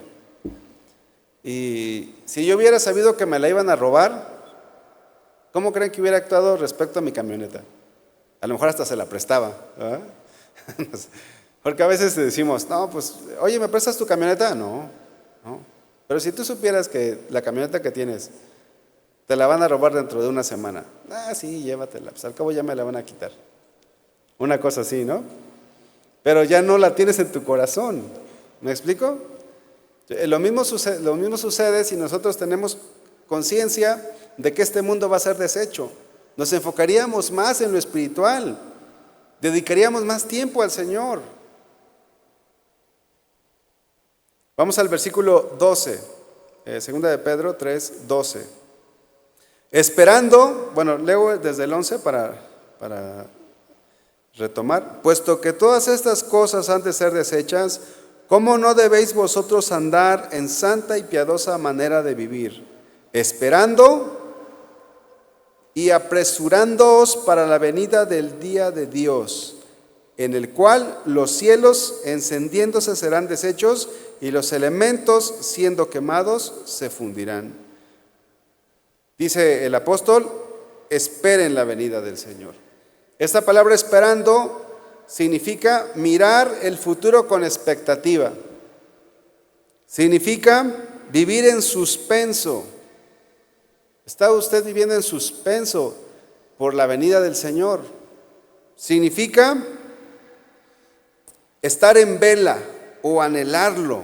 y si yo hubiera sabido que me la iban a robar, ¿cómo creen que hubiera actuado respecto a mi camioneta? A lo mejor hasta se la prestaba, ¿verdad? Porque a veces decimos, no, pues, oye, ¿me prestas tu camioneta? No. Pero si tú supieras que la camioneta que tienes te la van a robar dentro de una semana, sí, llévatela, pues al cabo ya me la van a quitar. Una cosa así, ¿no? Pero ya no la tienes en tu corazón. ¿Me explico? Lo mismo sucede si nosotros tenemos conciencia de que este mundo va a ser deshecho. Nos enfocaríamos más en lo espiritual, dedicaríamos más tiempo al Señor. Vamos al versículo 12, segunda de Pedro 3, 12. Esperando, bueno, leo desde el 11 para retomar. Puesto que todas estas cosas han de ser deshechas, ¿cómo no debéis vosotros andar en santa y piadosa manera de vivir? Esperando y apresurándoos para la venida del día de Dios, en el cual los cielos encendiéndose serán deshechos y los elementos siendo quemados se fundirán. Dice el apóstol, esperen la venida del Señor. Esta palabra esperando significa mirar el futuro con expectativa. Significa vivir en suspenso. ¿Está usted viviendo en suspenso por la venida del Señor? Significa estar en vela o anhelarlo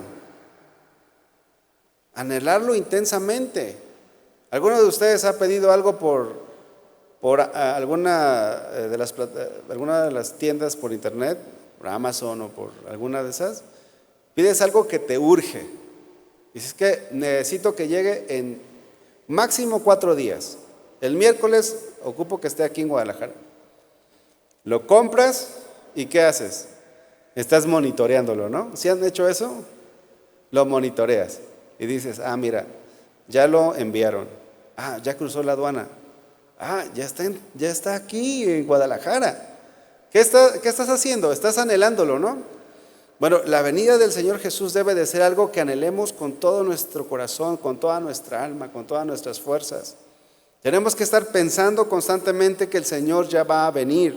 intensamente. ¿Alguno de ustedes ha pedido algo por alguna de las tiendas por internet, por Amazon o por alguna de esas? Pides algo que te urge. Dices que necesito que llegue en máximo 4 días. El miércoles ocupo que esté aquí en Guadalajara. Lo compras y ¿qué haces? Estás monitoreándolo, ¿no? ¿Sí han hecho eso? Lo monitoreas y dices, mira, ya lo enviaron. Ya cruzó la aduana. Ya está aquí en Guadalajara. ¿Qué estás haciendo? Estás anhelándolo, ¿no? Bueno, la venida del Señor Jesús debe de ser algo que anhelemos con todo nuestro corazón, con toda nuestra alma, con todas nuestras fuerzas. Tenemos que estar pensando constantemente que el Señor ya va a venir,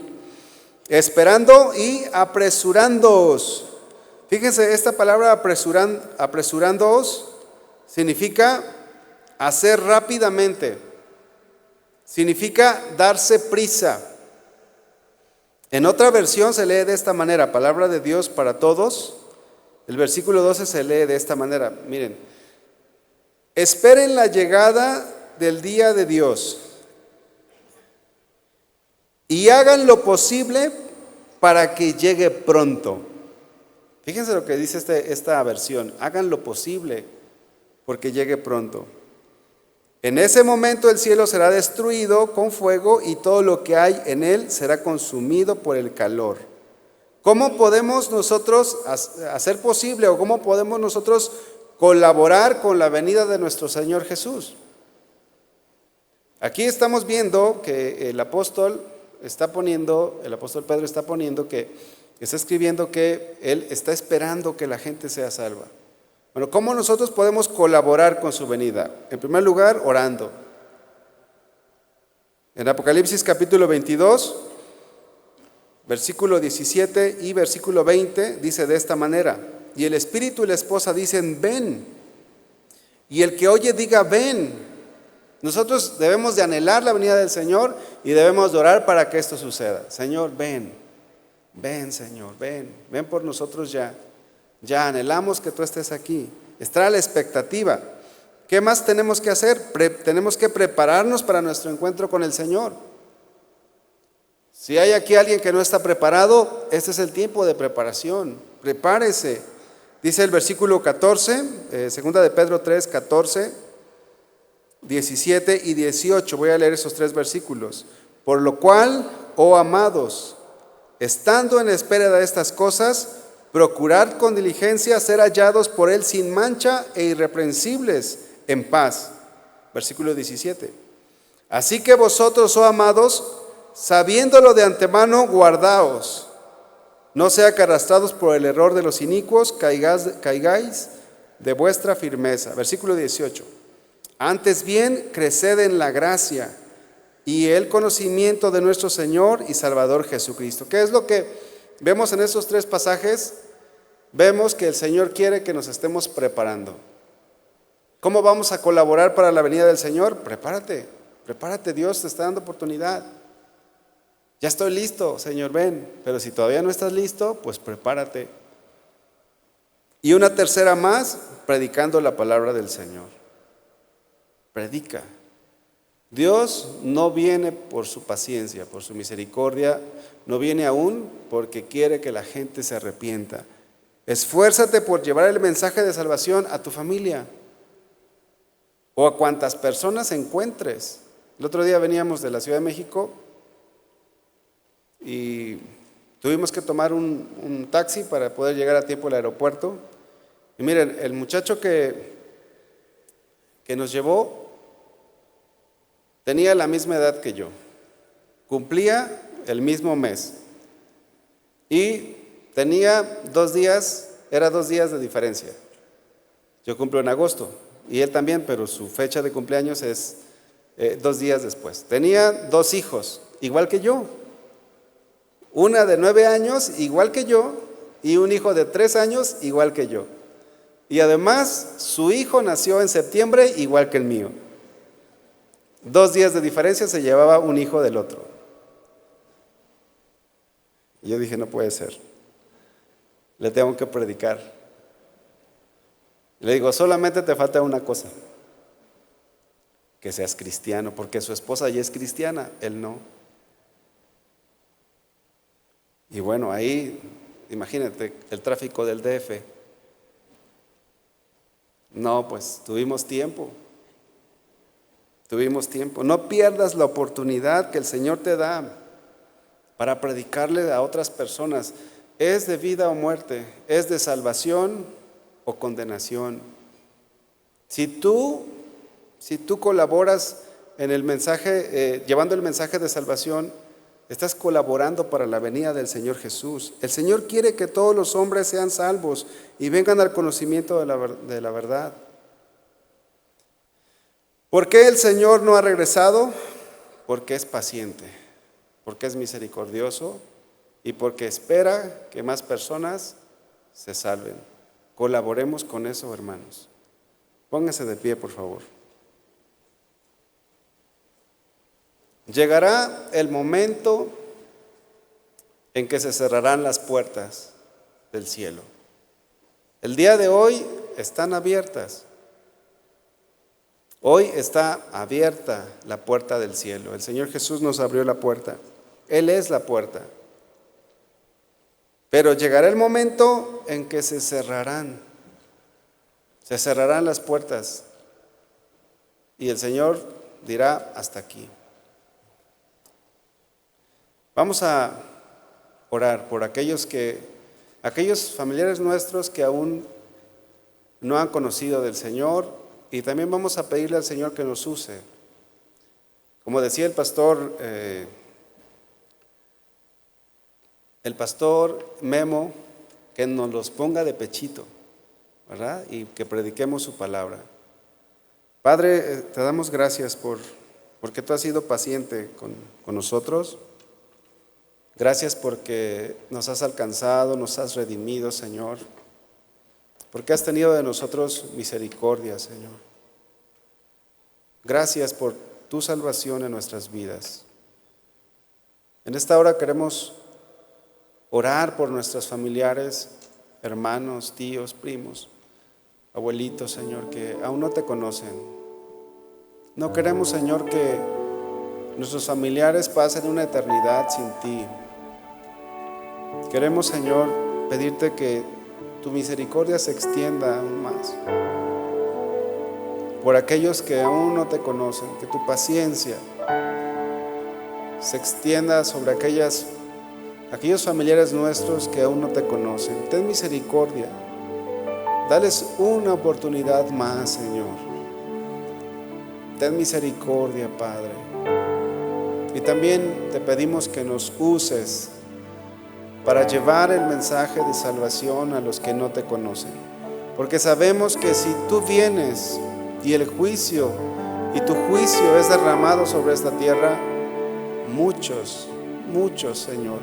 esperando y apresurándoos. Fíjense, esta palabra apresurándoos significa hacer rápidamente, significa darse prisa. En otra versión se lee de esta manera, palabra de Dios para todos. El versículo 12 se lee de esta manera, miren: esperen la llegada del día de Dios y hagan lo posible para que llegue pronto. Fíjense lo que dice esta versión: hagan lo posible porque llegue pronto. En ese momento el cielo será destruido con fuego y todo lo que hay en él será consumido por el calor. ¿Cómo podemos nosotros hacer posible o cómo podemos nosotros colaborar con la venida de nuestro Señor Jesús? Aquí estamos viendo que el apóstol Pedro está poniendo está escribiendo que él está esperando que la gente sea salva. Bueno, ¿cómo nosotros podemos colaborar con su venida? En primer lugar, orando. En Apocalipsis capítulo 22, versículo 17 y versículo 20 dice de esta manera: y el espíritu y la esposa dicen, ven. Y el que oye diga, ven. Nosotros debemos de anhelar la venida del Señor y debemos de orar para que esto suceda. Señor, ven. Ven, Señor, ven. Ven por nosotros ya. Ya anhelamos que tú estés aquí. Está a la expectativa. ¿Qué más tenemos que hacer? Tenemos que prepararnos para nuestro encuentro con el Señor. Si hay aquí alguien que no está preparado, este es el tiempo de preparación. Prepárese. Dice el versículo 14, segunda de Pedro 3, 14, 17 y 18. Voy a leer esos tres versículos. Por lo cual, oh amados, estando en espera de estas cosas, procurad con diligencia ser hallados por él sin mancha e irreprensibles en paz. Versículo 17. Así que vosotros, oh amados, sabiéndolo de antemano, guardaos, no sea que arrastrados por el error de los inicuos caigáis de vuestra firmeza. Versículo 18. Antes bien, creced en la gracia y el conocimiento de nuestro Señor y Salvador Jesucristo. ¿Qué es lo que vemos en esos tres pasajes? Vemos que el Señor quiere que nos estemos preparando. ¿Cómo vamos a colaborar para la venida del Señor? Prepárate, Dios te está dando oportunidad. Ya estoy listo, Señor, ven. Pero si todavía no estás listo, pues prepárate. Y una tercera más, predicando la palabra del Señor. Predica. Dios no viene por su paciencia, por su misericordia, no viene aún porque quiere que la gente se arrepienta. Esfuérzate por llevar el mensaje de salvación a tu familia o a cuantas personas encuentres. El otro día veníamos de la Ciudad de México y tuvimos que tomar un taxi para poder llegar a tiempo al aeropuerto. Y miren, el muchacho que nos llevó tenía la misma edad que yo, cumplía el mismo mes y tenía 2 días, era 2 días de diferencia. Yo cumplo en agosto y él también, pero su fecha de cumpleaños es 2 días después. Tenía 2 hijos, igual que yo. Una de 9 años, igual que yo, y un hijo de 3 años, igual que yo. Y además, su hijo nació en septiembre, igual que el mío. 2 días de diferencia se llevaba un hijo del otro. Y yo dije, no puede ser. Le tengo que predicar. Le digo, solamente te falta una cosa: que seas cristiano, porque su esposa ya es cristiana, él no. Y bueno, ahí, imagínate, el tráfico del DF. No, pues tuvimos tiempo. No pierdas la oportunidad que el Señor te da para predicarle a otras personas. Es de vida o muerte, es de salvación o condenación. Si tú colaboras en el mensaje, llevando el mensaje de salvación, estás colaborando para la venida del Señor Jesús. El Señor quiere que todos los hombres sean salvos y vengan al conocimiento de la verdad. ¿Por qué el Señor no ha regresado? Porque es paciente, porque es misericordioso y porque espera que más personas se salven. Colaboremos con eso, hermanos. Pónganse de pie, por favor. Llegará el momento en que se cerrarán las puertas del cielo. El día de hoy están abiertas. Hoy está abierta la puerta del cielo. El Señor Jesús nos abrió la puerta. Él es la puerta. Pero llegará el momento en que se cerrarán las puertas. Y el Señor dirá: hasta aquí. Vamos a orar por aquellos familiares nuestros que aún no han conocido del Señor, y también vamos a pedirle al Señor que nos use. Como decía el pastor Memo, que nos los ponga de pechito, ¿verdad? Y que prediquemos su palabra. Padre, te damos gracias porque tú has sido paciente con nosotros. Gracias porque nos has alcanzado, nos has redimido, Señor. Porque has tenido de nosotros misericordia, Señor. Gracias por tu salvación en nuestras vidas. En esta hora queremos orar por nuestros familiares, hermanos, tíos, primos, abuelitos, Señor, que aún no te conocen. No queremos, Señor, que nuestros familiares pasen una eternidad sin ti. Queremos, Señor, pedirte que tu misericordia se extienda aún más por aquellos que aún no te conocen, que tu paciencia se extienda sobre aquellos familiares nuestros que aún no te conocen. Ten misericordia, dales una oportunidad más, Señor. Ten misericordia, Padre. Y también te pedimos que nos uses para llevar el mensaje de salvación a los que no te conocen. Porque sabemos que si tú vienes y tu juicio es derramado sobre esta tierra, muchos, Señor,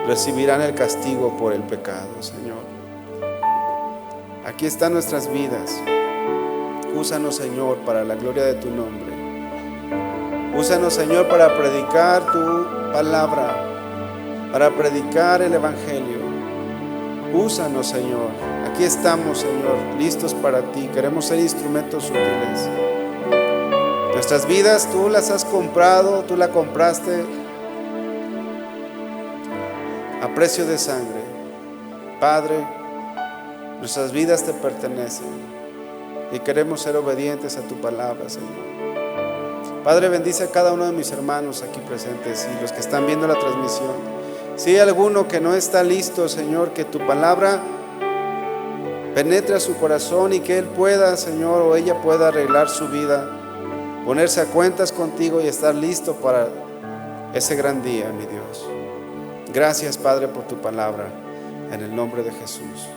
recibirán el castigo por el pecado, Señor. Aquí están nuestras vidas. Úsanos, Señor, para la gloria de tu nombre. Úsanos, Señor, para predicar tu palabra, para predicar el Evangelio. Úsanos, Señor. Aquí estamos, Señor, listos para ti. Queremos ser instrumentos útiles. Nuestras vidas tú las has comprado, tú la compraste a precio de sangre. Padre, nuestras vidas te pertenecen y queremos ser obedientes a tu palabra, Señor. Padre, bendice a cada uno de mis hermanos aquí presentes y los que están viendo la transmisión. Si hay alguno que no está listo, Señor, que tu palabra penetre a su corazón y que él pueda, Señor, o ella pueda arreglar su vida, ponerse a cuentas contigo y estar listo para ese gran día, mi Dios. Gracias, Padre, por tu palabra, en el nombre de Jesús.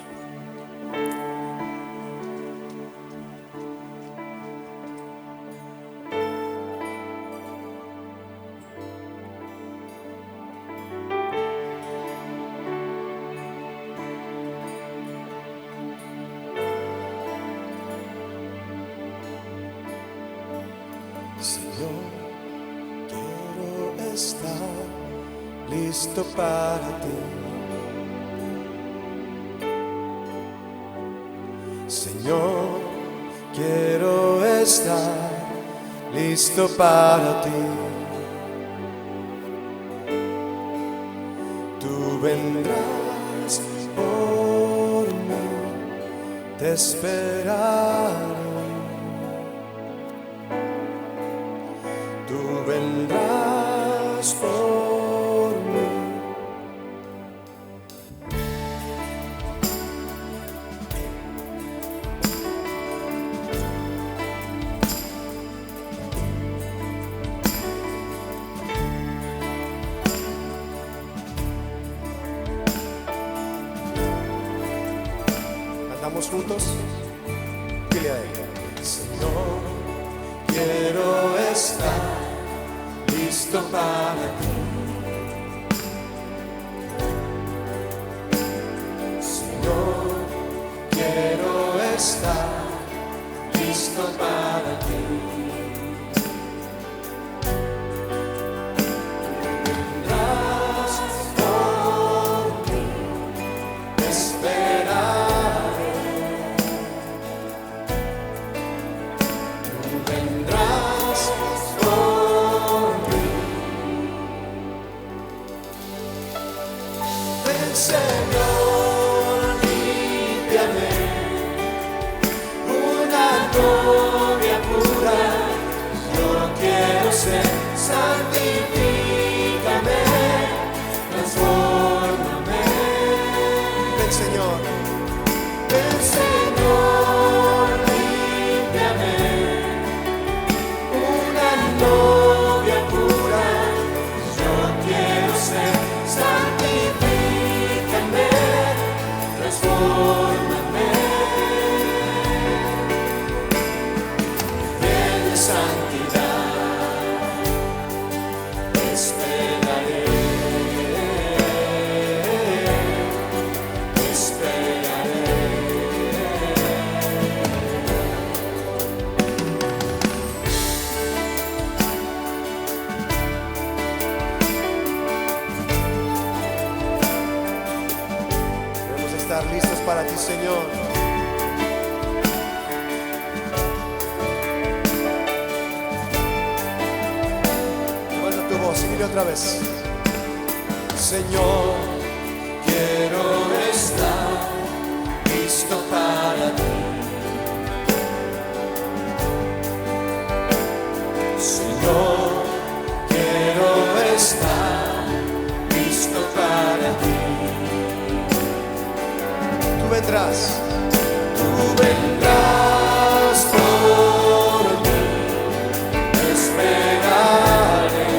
Señor, quiero estar listo para ti. Señor, quiero estar listo para ti. Tú vendrás por mí, te esperaré. Tú vendrás por mí. ¿Andamos juntos? Dile a Él: Señor, quiero estar listo para ti. Señor, estar listo para ti. Vendrás por mí, te esperaré. Tú vendrás por mí. Ven, Señor, límpiame, una novia pura. Yo quiero ser, santifícame, transfórmame. Ven, Señor. Ven, Señor, límpiame, una novia pura. Yo quiero ser, santifícame, transfórmame. Ven en santidad, esperaré, esperaré. Debemos estar listos para ti, Señor. Levanta tu voz y dile otra vez. Señor, quiero estar listo para ti. Señor, quiero estar listo para ti. Tú vendrás por mí, te esperaré.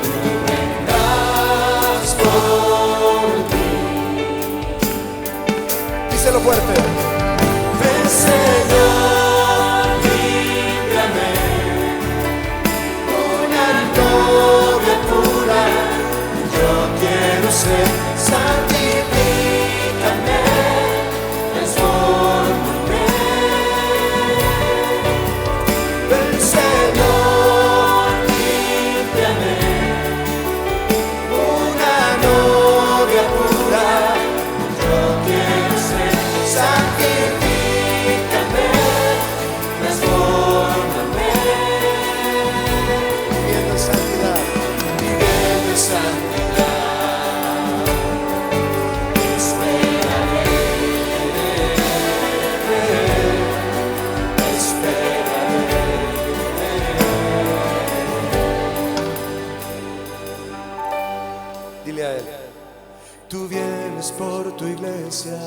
Tú vendrás por mí. Díselo fuerte. Ven, Señor, límpiame, una novia pura. Yo quiero ser, santifícame, transfórmame. Ven, Señor, límpiame, una novia pura. Yo quiero ser, santifícame, transfórmame. Viviendo en santidad, viviendo en santidad, esperaré, esperaré. Dile a él. Tú vienes por tu iglesia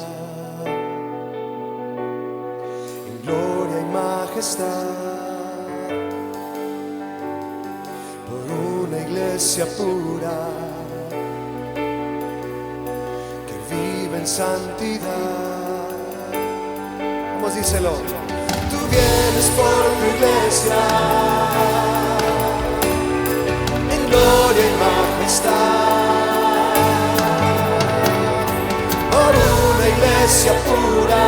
en gloria y majestad, por una iglesia pura que vive en santidad. Vamos, díselo. Tú vienes por tu iglesia en gloria y majestad, por una iglesia pura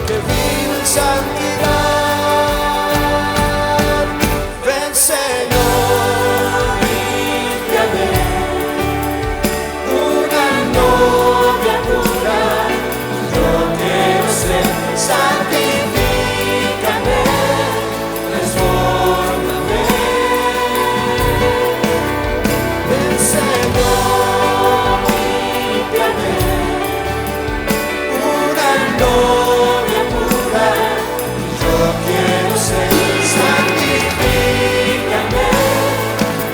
que vive en santidad. Ven, Señor, límpiame, una novia pura. Yo quiero ser, santifícame, transfórmame. Ven, Señor, límpiame, una novia pura. Yo quiero ser, santifícame,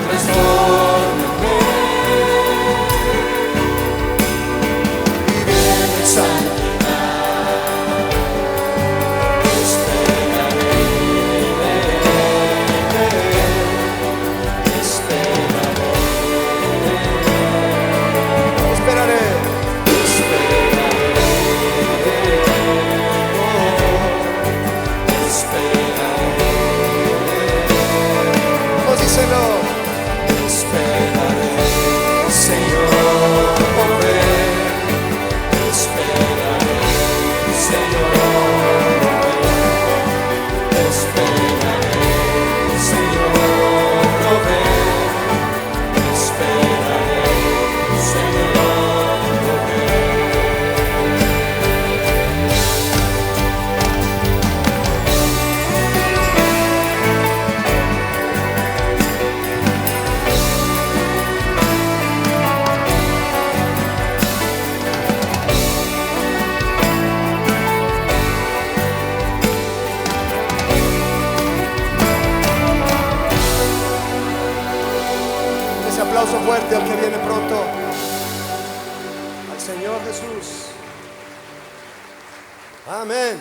transfórmame. Viviendo en santidad, esperaré, esperaré, esperaré, esperaré, esperaré. Vamos, díselo. Esperaré, Señor. Ese aplauso fuerte al que viene pronto, al Señor Jesús. Amén.